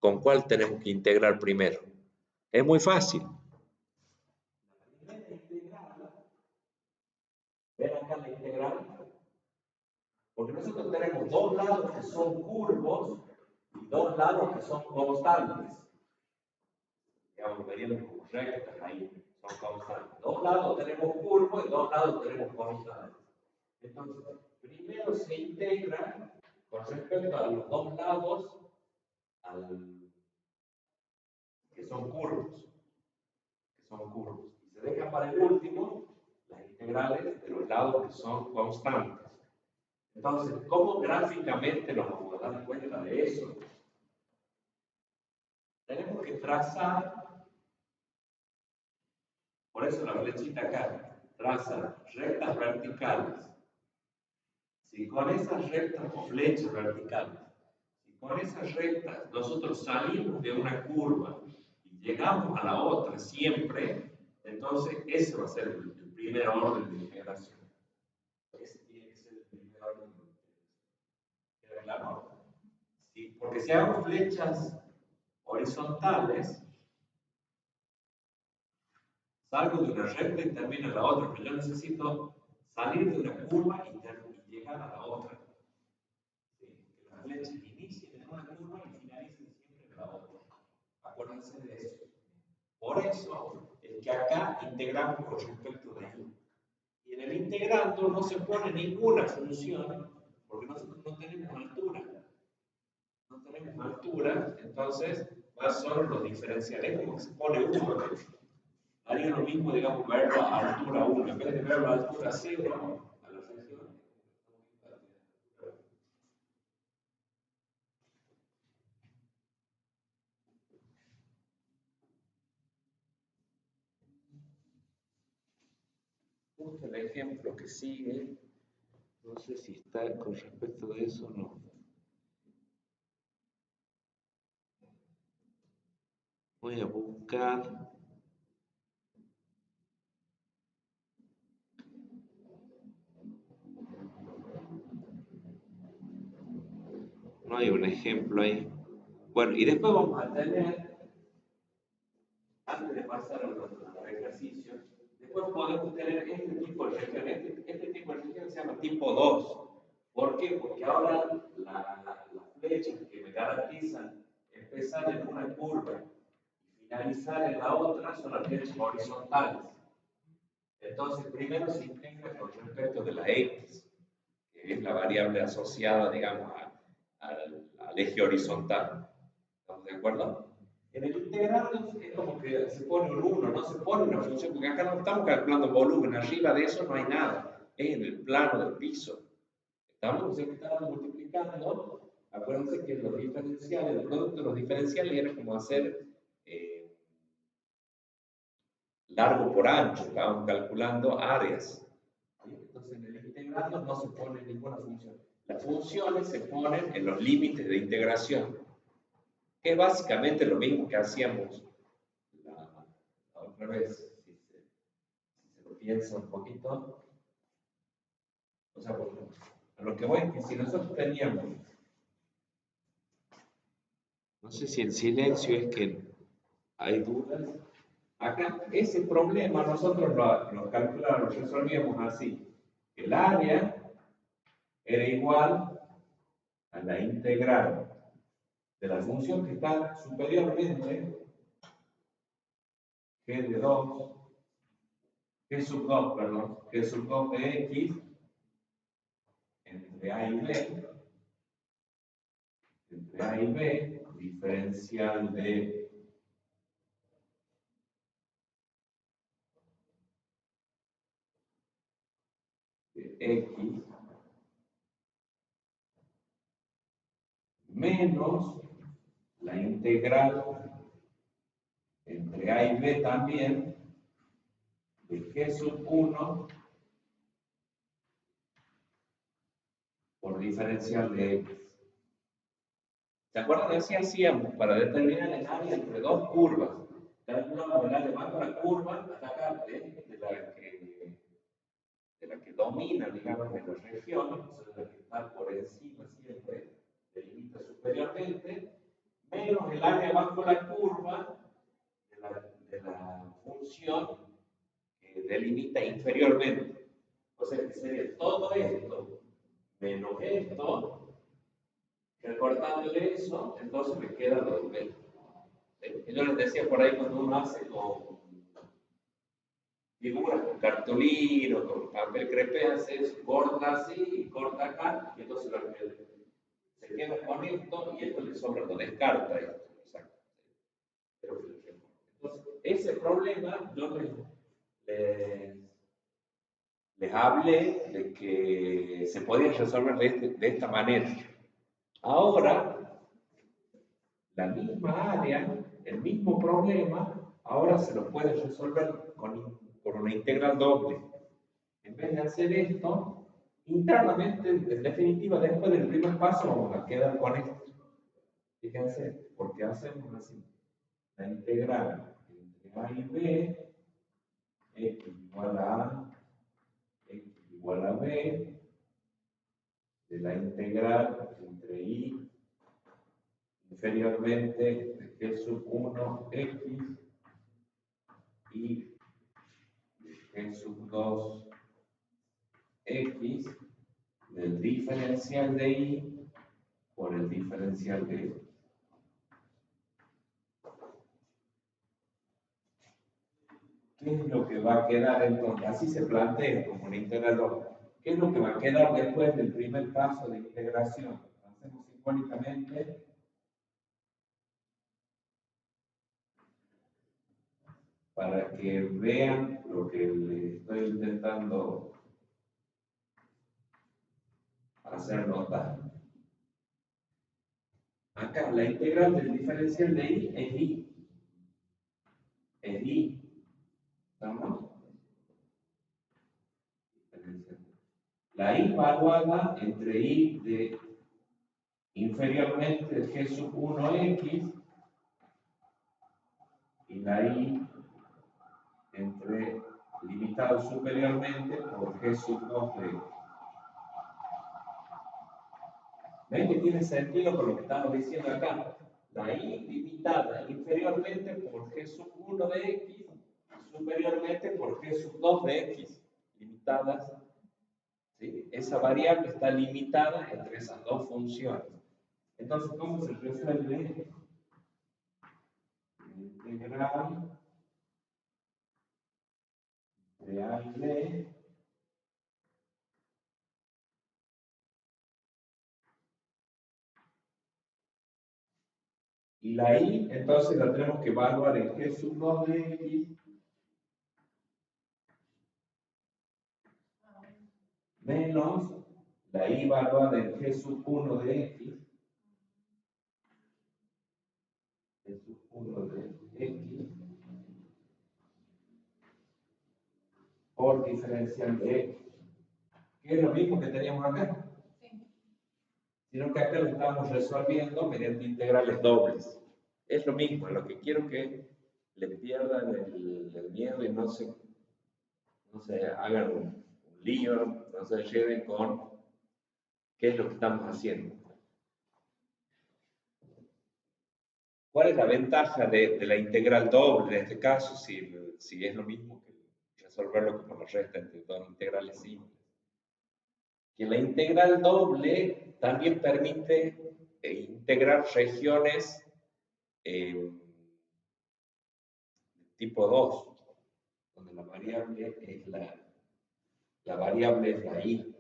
con cuál tenemos que integrar primero? Es muy fácil. ¿Ven acá la integral? Porque nosotros tenemos dos lados que son curvos y dos lados que son constantes. Digamos, veríamos como rectas ahí, son constantes. Dos lados tenemos curvos y dos lados tenemos constantes. Entonces, primero se integra con respecto a los dos lados que son curvos. Y se deja para el último las integrales de los lados que son constantes. Entonces, ¿cómo gráficamente nos vamos a dar cuenta de eso? Tenemos que trazar, por eso la flechita acá, traza rectas verticales. Si con esas rectas o flechas verticales, si con esas rectas nosotros salimos de una curva y llegamos a la otra siempre, entonces ese va a ser el primer orden de integración. Ese tiene que ser el primer orden de integración. ¿Queda claro? Sí, porque si hago flechas horizontales, salgo de una recta y termino en la otra, pero yo necesito salir de una curva y llegar a la otra. ¿Sí? Que las flechas inicien en una curva y finalicen siempre en la otra. Acuérdense de eso. Por eso es que acá integramos con respecto de ahí. Y en el integrando no se pone ninguna función, porque nosotros no tenemos altura. No tenemos altura, entonces va solo los diferenciales, como que se pone uno. Haría lo mismo, digamos, ver la altura 1. En vez de ver la altura 0 a la región, justo el ejemplo que sigue, no sé si está con respecto de eso o no. Voy a buscar. No hay un ejemplo ahí. Bueno, y después vamos a tener, antes de pasar a los ejercicios, después podemos tener este tipo de región. Este tipo de región se llama tipo 2. ¿Por qué? Porque ahora las flechas que me garantizan empezar en una curva y finalizar en la otra son las flechas horizontales. Entonces, primero se integra con respecto de la X, que es la variable asociada, digamos, al eje horizontal. ¿Estamos de acuerdo? En el integrando es como que se pone un 1, no se pone una función, porque acá no estamos calculando volumen, arriba de eso no hay nada, es en el plano del piso. Estamos multiplicando, acuérdense que los diferenciales, el producto de los diferenciales era como hacer largo por ancho, estábamos calculando áreas. Entonces en el integrando no se pone ninguna función. Las funciones se ponen en los límites de integración, que es básicamente lo mismo que hacíamos la otra vez, si se lo piensa un poquito. O sea, a lo que voy es que si nosotros teníamos, no sé si en silencio es que hay dudas, acá ese problema nosotros lo calculamos, lo resolvíamos así. El área era igual a la integral de la función que está superiormente, g de 2, g sub 2, perdón, g sub 2 de x entre a y b, diferencial de x menos la integral entre a y b también de g sub 1 por diferencial de x. ¿Se acuerdan de así hacíamos para determinar el área entre dos curvas? Calculamos el área más de la curva hasta acá, de la que domina, digamos, en la región, o sea, de la que está por encima siempre, delimita superiormente, menos el área bajo la curva de la función que delimita inferiormente. O sea, que sería todo esto menos esto. Recortándole eso, entonces me queda lo del medio. Yo les decía por ahí cuando uno hace con figuras con cartulina, con papel crepé, hace eso, corta así y corta acá, y entonces se queda con esto y esto le sobra, lo descarta esto. Exacto. Entonces, ese problema yo les les hablé de que se podía resolver de esta manera. Ahora, la misma área, el mismo problema, ahora se lo puede resolver con una integral doble. En vez de hacer esto, internamente, en definitiva, después del primer paso, vamos a quedar con esto. Fíjense, porque hacemos así. La integral entre A y B, x igual a A, x igual a B, de la integral entre I inferiormente de G sub 1 x y de G sub 2 x del diferencial de I por el diferencial de I. ¿Qué es lo que va a quedar entonces? Así se plantea como una integral doble. ¿Qué es lo que va a quedar después del primer paso de integración? Hacemos simbólicamente. Para que vean lo que les estoy intentando hacer notar. Acá la integral del diferencial de I es I. Es I. ¿Estamos? La I evaluada entre I de inferiormente de G sub 1x y la I entre limitado superiormente por G sub 2x. ¿Ven que tiene sentido con lo que estamos diciendo acá? La I limitada inferiormente por G sub 1 de x, superiormente por G sub 2 de x, limitadas. ¿Sí? Esa variable está limitada entre esas dos funciones. Entonces, ¿cómo se resuelve? Integral de A y B y la I, entonces la tenemos que evaluar en G sub 2 de x menos la I evaluada en G sub 1 de x, G sub 1 de x, por diferencial de x. ¿Qué es lo mismo que teníamos acá? Sí. Sino que acá lo estamos resolviendo mediante integrales dobles. Es lo mismo, lo que quiero que le pierdan el miedo y no se hagan un lío, no se lleven con qué es lo que estamos haciendo. ¿Cuál es la ventaja de la integral doble en este caso, si es lo mismo que resolverlo como nos resta entre dos integrales simples? Que la integral doble también permite integrar regiones tipo 2, donde la variable es la variable es la I.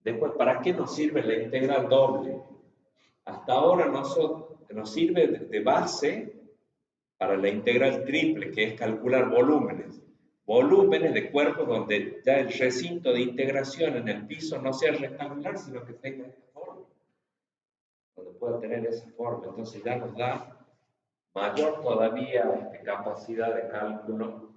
Después, ¿para qué nos sirve la integral doble? Hasta ahora nos sirve de base para la integral triple, que es calcular volúmenes. Volúmenes de cuerpos donde ya el recinto de integración en el piso no sea rectangular, sino que tenga esta forma. Donde pueda tener esa forma. Entonces ya nos da mayor todavía capacidad de cálculo.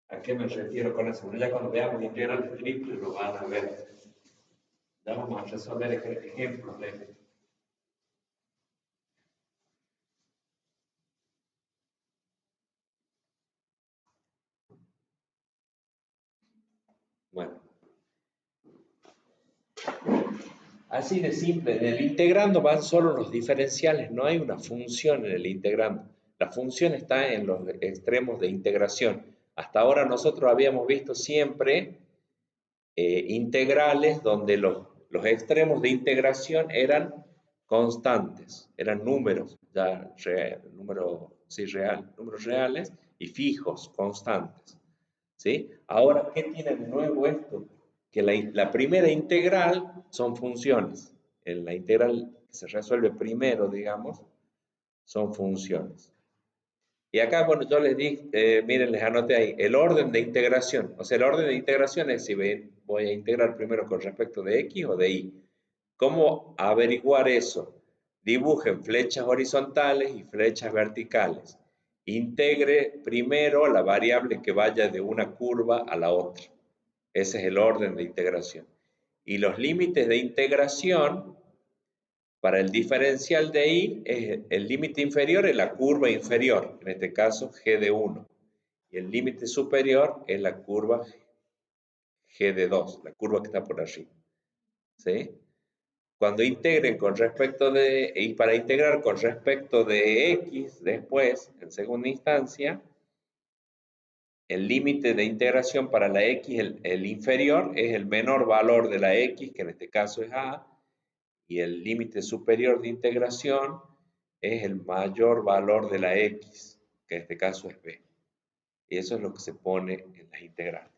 ¿A qué me refiero con eso? Bueno, ya cuando veamos integrales triples lo van a ver. Ya vamos a resolver ejemplos de esto. Bueno. Así de simple. En el integrando van solo los diferenciales, no hay una función en el integrando. La función está en los extremos de integración. Hasta ahora nosotros habíamos visto siempre integrales donde los extremos de integración eran constantes, eran números, ya números reales y fijos, constantes. ¿Sí? Ahora, ¿qué tiene de nuevo esto? Que la primera integral son funciones. En la integral que se resuelve primero, digamos, son funciones. Y acá, bueno, yo les dije, miren, les anoté ahí, el orden de integración. O sea, el orden de integración es si voy a integrar primero con respecto de X o de Y. ¿Cómo averiguar eso? Dibujen flechas horizontales y flechas verticales. Integre primero la variable que vaya de una curva a la otra. Ese es el orden de integración. Y los límites de integración para el diferencial de y, el límite inferior es la curva inferior, en este caso g de 1. Y el límite superior es la curva g de 2, la curva que está por arriba. ¿Sí? Cuando integren con respecto de, y para integrar con respecto de x después, en segunda instancia, el límite de integración para la x, el inferior, es el menor valor de la x, que en este caso es a, y el límite superior de integración es el mayor valor de la x, que en este caso es b. Y eso es lo que se pone en las integrales.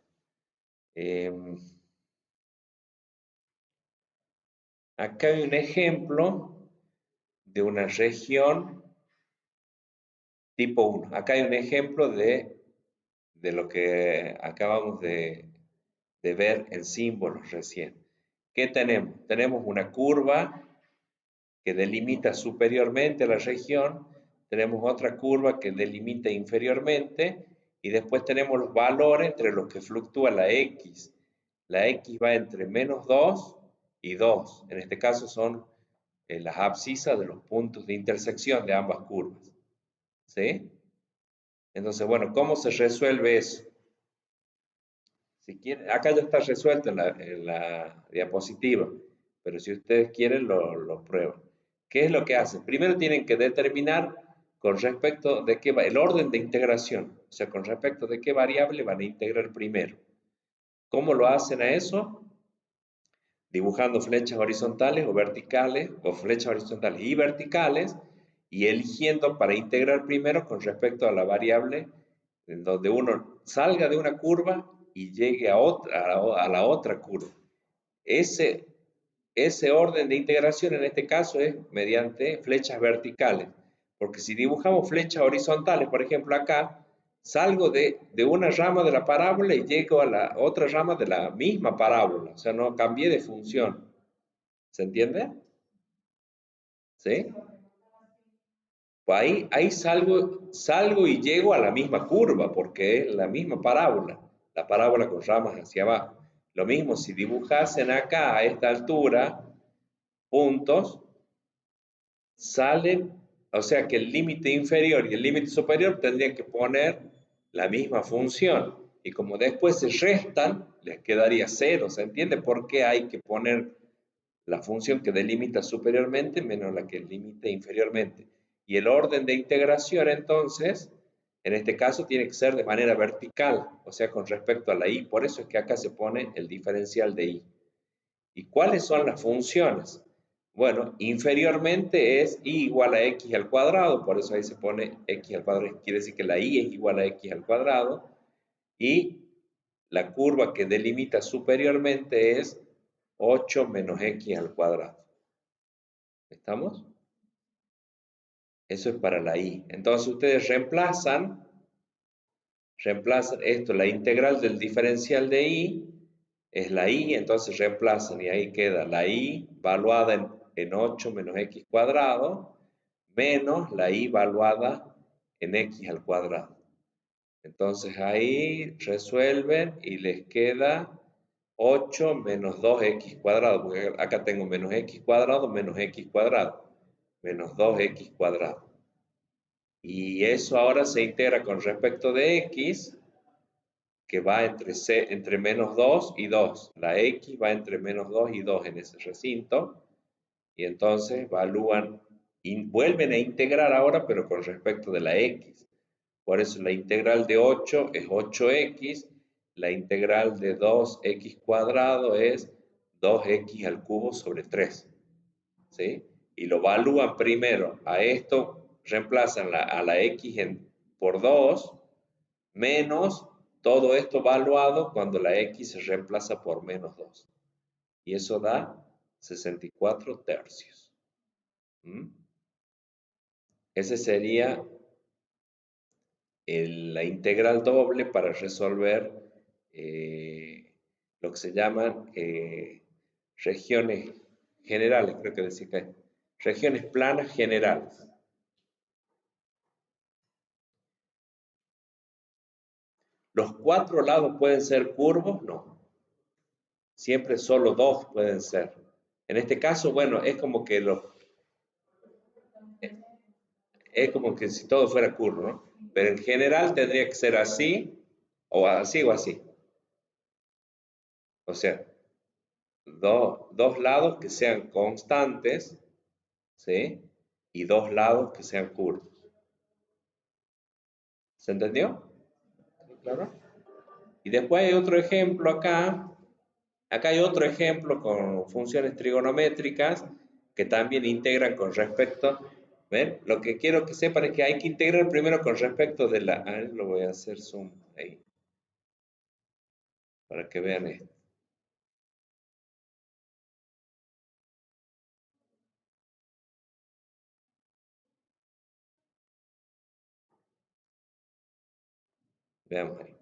Acá hay un ejemplo de una región tipo 1. Acá hay un ejemplo de lo que acabamos de ver en símbolos recién. ¿Qué tenemos? Tenemos una curva que delimita superiormente la región, tenemos otra curva que delimita inferiormente y después tenemos los valores entre los que fluctúa la x. La x va entre -2 y 2. En este caso son las abscisas de los puntos de intersección de ambas curvas. ¿Sí? Entonces, bueno, ¿cómo se resuelve eso? Si quieren, acá ya está resuelto en la diapositiva, pero si ustedes quieren lo prueban. ¿Qué es lo que hacen? Primero tienen que determinar con respecto de qué va, el orden de integración, o sea, con respecto de qué variable van a integrar primero. ¿Cómo lo hacen a eso? Dibujando flechas horizontales o verticales, o flechas horizontales y verticales, y eligiendo para integrar primero con respecto a la variable en donde uno salga de una curva y llegue a la otra curva. Ese orden de integración en este caso es mediante flechas verticales, porque si dibujamos flechas horizontales, por ejemplo acá, salgo de una rama de la parábola y llego a la otra rama de la misma parábola, o sea, no cambié de función. ¿Se entiende? ¿Sí? Pues ahí salgo y llego a la misma curva, porque es la misma parábola, la parábola con ramas hacia abajo. Lo mismo si dibujasen acá a esta altura puntos, salen, o sea que el límite inferior y el límite superior tendrían que poner la misma función. Y como después se restan, les quedaría 0. ¿Se entiende por qué hay que poner la función que delimita superiormente menos la que limita inferiormente? Y el orden de integración, entonces, en este caso tiene que ser de manera vertical, o sea, con respecto a la y. Por eso es que acá se pone el diferencial de y. ¿Y cuáles son las funciones? Bueno, inferiormente es y igual a x al cuadrado, por eso ahí se pone x al cuadrado, quiere decir que la y es igual a x al cuadrado, y la curva que delimita superiormente es 8 menos x al cuadrado. ¿Estamos? Eso es para la y. Entonces ustedes reemplazan esto, la integral del diferencial de y es la y, entonces reemplazan y ahí queda la y valuada en 8 menos x cuadrado menos la y valuada en x al cuadrado. Entonces ahí resuelven y les queda 8 menos 2x cuadrado, porque acá tengo menos x cuadrado menos x cuadrado, menos 2x cuadrado. Y eso ahora se integra con respecto de x, que va entre menos 2 y 2. La x va entre menos 2 y 2 en ese recinto. Y entonces evalúan y vuelven a integrar ahora, pero con respecto de la x. Por eso la integral de 8 es 8x, la integral de 2x cuadrado es 2x al cubo sobre 3. ¿Sí? y lo evalúan primero a esto, reemplazan a la x por 2, menos todo esto evaluado cuando la x se reemplaza por menos 2. Y eso da 64 tercios. Ese sería la integral doble para resolver lo que se llaman regiones generales, creo que decía que regiones planas generales. ¿Los 4 lados pueden ser curvos? No. Siempre solo 2 pueden ser. En este caso, bueno, es como que si todo fuera curvo, ¿no? Pero en general tendría que ser así, o así o así. O sea, dos lados que sean constantes, ¿sí? Y 2 lados que sean curvos. ¿Se entendió? ¿Claro? Y después hay otro ejemplo acá. Acá hay otro ejemplo con funciones trigonométricas que también integran con respecto. ¿Ven? Lo que quiero que sepan es que hay que integrar primero con respecto de la... A ver, lo voy a hacer zoom ahí. Para que vean esto. Veamos ahí.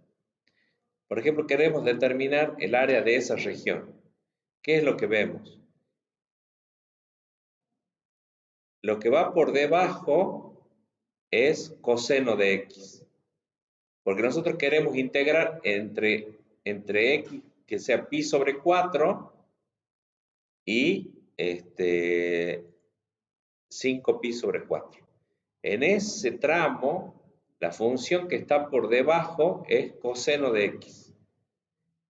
Por ejemplo, queremos determinar el área de esa región. ¿Qué es lo que vemos? Lo que va por debajo es coseno de x. Porque nosotros queremos integrar entre x, que sea pi sobre 4, y 5pi sobre 4. En ese tramo, la función que está por debajo es coseno de x.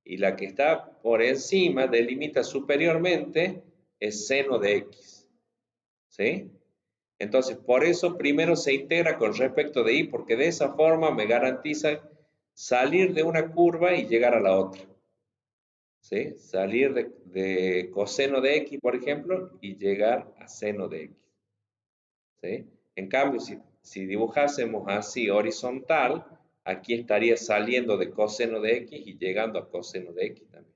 Y la que está por encima, delimita superiormente, es seno de x. ¿Sí? Entonces, por eso primero se integra con respecto de y, porque de esa forma me garantiza salir de una curva y llegar a la otra. ¿Sí? Salir de coseno de x, por ejemplo, y llegar a seno de x. ¿Sí? En cambio, si dibujásemos así horizontal, aquí estaría saliendo de coseno de x y llegando a coseno de x también.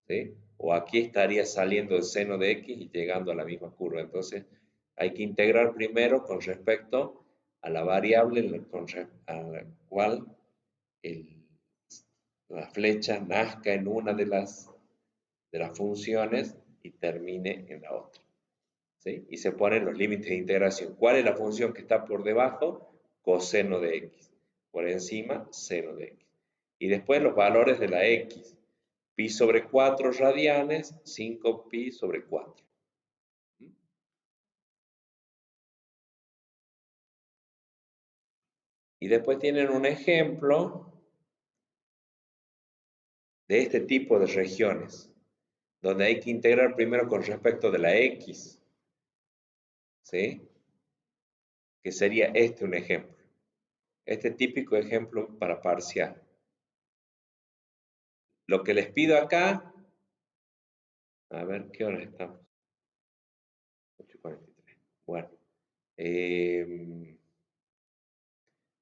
¿Sí? O aquí estaría saliendo de seno de x y llegando a la misma curva. Entonces, hay que integrar primero con respecto a la variable a la cual la flecha nazca en una de las funciones y termine en la otra. ¿Sí? Y se ponen los límites de integración. ¿Cuál es la función que está por debajo? Coseno de x. Por encima, seno de x. Y después los valores de la x. Pi sobre 4 radianes, 5pi sobre 4. Y después tienen un ejemplo de este tipo de regiones, donde hay que integrar primero con respecto de la x. ¿Sí? Que sería este un ejemplo. Este típico ejemplo para parcial. Lo que les pido acá, a ver qué hora estamos. 8:43. Bueno,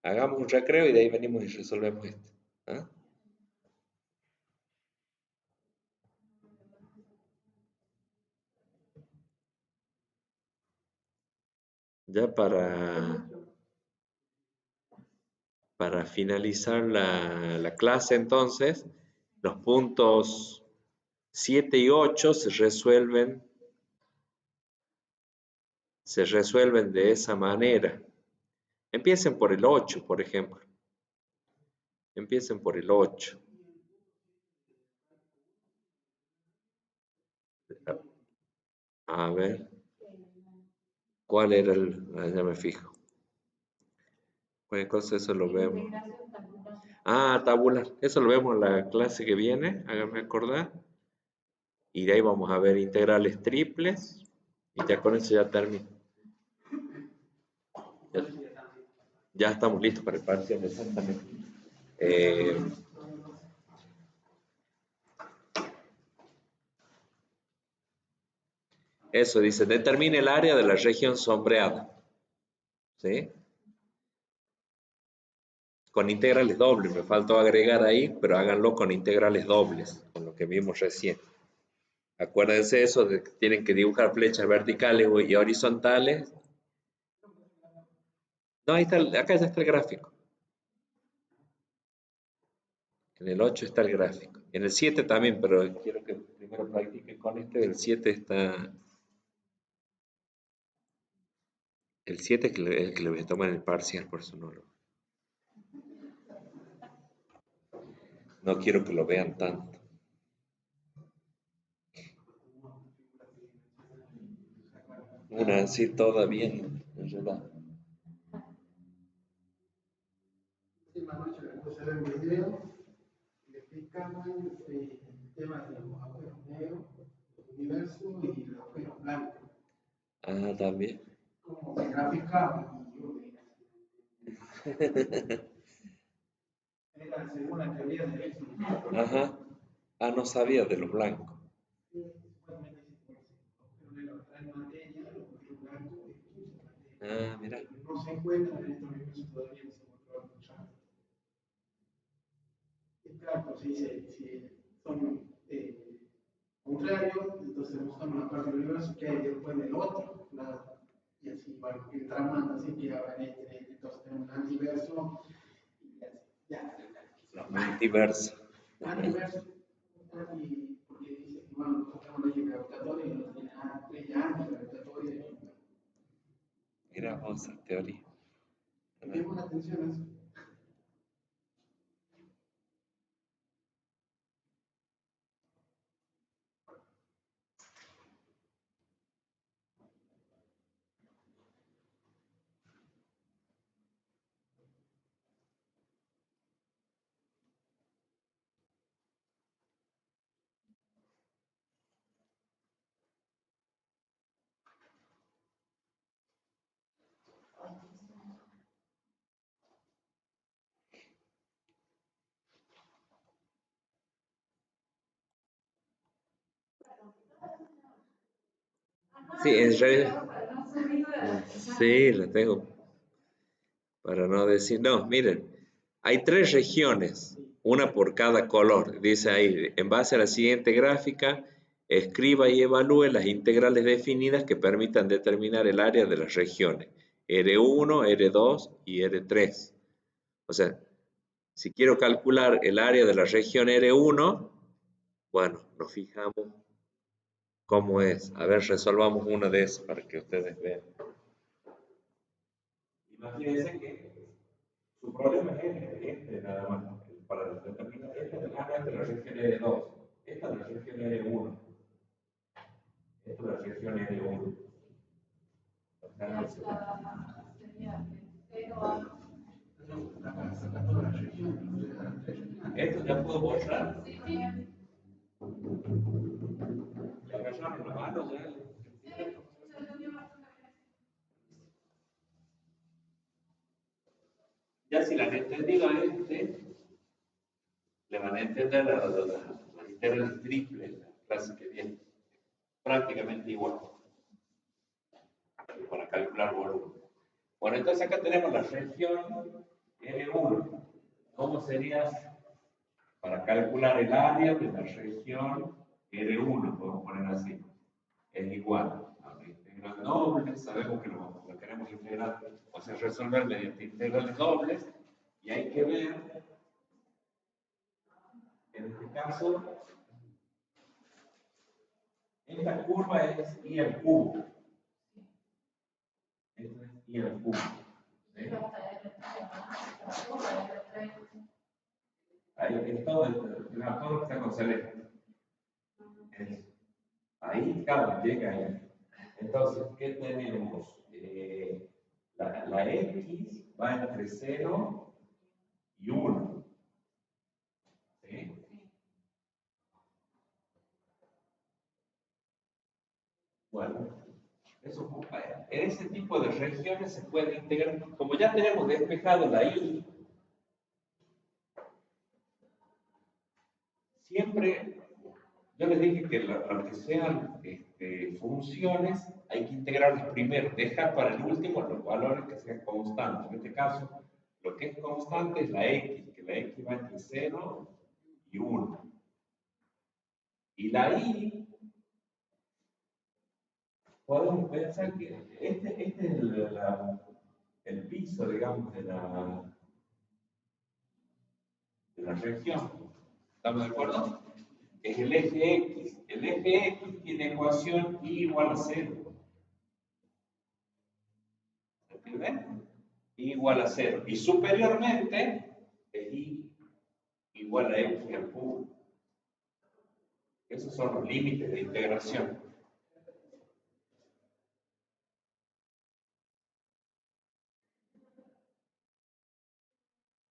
hagamos un recreo y de ahí venimos y resolvemos esto. ¿Ah? Ya para finalizar la clase entonces, los puntos 7 y 8 se resuelven de esa manera. Empiecen por el 8, por ejemplo. Empiecen por el 8. A ver, ¿cuál era el...? Ya me fijo. Cualquier cosa, eso lo vemos. Tabular. Eso lo vemos en la clase que viene, háganme acordar. Y de ahí vamos a ver integrales triples. Y ya con eso ya termino. Ya estamos listos para el parcial, exactamente. Eso dice, determine el área de la región sombreada. ¿Sí? Con integrales dobles, me faltó agregar ahí, pero háganlo con integrales dobles, con lo que vimos recién. Acuérdense eso, de que tienen que dibujar flechas verticales y horizontales. No, ahí está, acá ya está el gráfico. En el 8 está el gráfico. En el 7 también, pero quiero que primero practiquen con este. El 7 está... El 7 es el que le voy a tomar en el parcial, por eso no quiero que lo vean tanto. Una así toda bien enredada. Última noche le puse a ver un video y le explicaban el tema de los agujeros negros, el universo y los agujeros blancos. Ah, también. Como se graficaban y yo era según la teoría de Einstein. Ajá. Ah, no sabía de los blancos. Ah, mira. No se encuentran en estos universos todavía, no se encontraron muchas. Claro, si son contrarios, entonces buscamos la parte del universo que hay después del otro lado. Y así van entramando, así que ahora entonces tenemos un antiverso y así. Ya. Los multiversos. Antiverso, porque dice que bueno, nosotros no llega gravitatoria y no tiene nada, antigravitatoria. Mira vos esa teoría. Tenemos la atención a eso. Sí, en realidad. Sí, la tengo. Para no decir, no, miren, hay 3 regiones, una por cada color. Dice ahí, en base a la siguiente gráfica, escriba y evalúe las integrales definidas que permitan determinar el área de las regiones, R1, R2 y R3. O sea, si quiero calcular el área de la región R1, bueno, nos fijamos cómo es. A ver, resolvamos una de esas para que ustedes vean. Imagínense que su problema es este nada más, para determinar esta es la región R2, esta es la región R1, esta es la región R1. Esto ya puedo borrar. Le agarraron la mano ya. Ya si la han entendido a le van a entender la integral triple, la clase que viene. Prácticamente igual. Para calcular volumen. Bueno, entonces acá tenemos la región R1. ¿Cómo sería para calcular el área de la región R1? Podemos poner así. Es igual a la integral doble. Sabemos que lo queremos integrar, o sea, resolver mediante integrales dobles. Y hay que ver, en este caso, esta curva es I al cubo. Esto es I al cubo. ¿Sí? Ahí es todo lo que está con celeste. Ahí, claro, llega ahí. Entonces, ¿qué tenemos? La X va entre 0 y 1. ¿Sí? Bueno, en ese tipo de regiones se puede integrar. Como ya tenemos despejado la Y, siempre Yo les dije que aunque sean funciones, hay que integrarlas primero, dejar para el último los valores que sean constantes. En este caso, lo que es constante es la x, que la x va entre 0 y 1. Y la y, podemos pensar que este es el piso, digamos, de la región. ¿Estamos de acuerdo? Es el eje X. El eje X tiene ecuación y igual a 0. ¿Se entiende? Y igual a 0. Y superiormente es y igual a x al cubo. Esos son los límites de integración.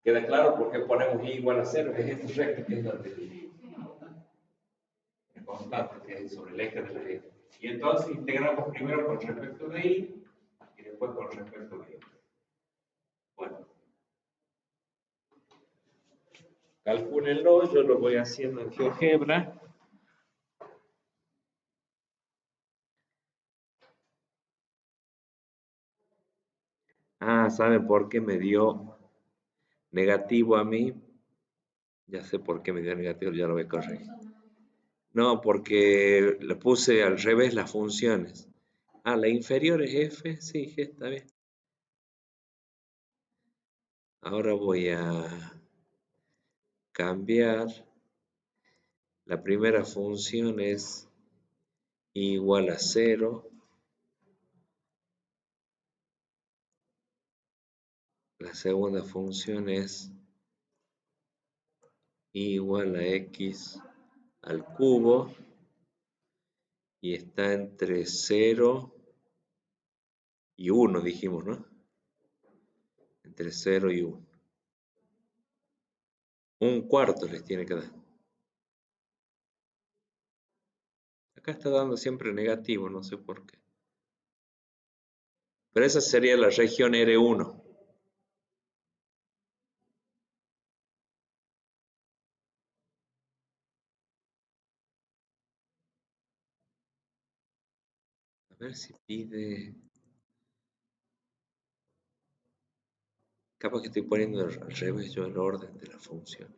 ¿Queda claro por qué ponemos y igual a 0? Es esta recta que es la de constante, que es sobre el eje de la eje. Y entonces integramos primero con respecto de y después con respecto de x. Bueno, calcúlenlo, yo lo voy haciendo en GeoGebra. Ah, ¿saben por qué me dio negativo a mí? Ya sé por qué me dio negativo, ya lo voy a corregir. No, porque le puse al revés las funciones. Ah, la inferior es f, sí, está bien. Ahora voy a cambiar. La primera función es igual a 0. La segunda función es igual a x al cubo. Y está entre 0 y 1, dijimos, ¿no? Entre 0 y 1. Un cuarto les tiene que dar. Acá está dando siempre negativo, no sé por qué. Pero esa sería la región R1. A ver si pide... Capaz que estoy poniendo al revés yo el orden de la función.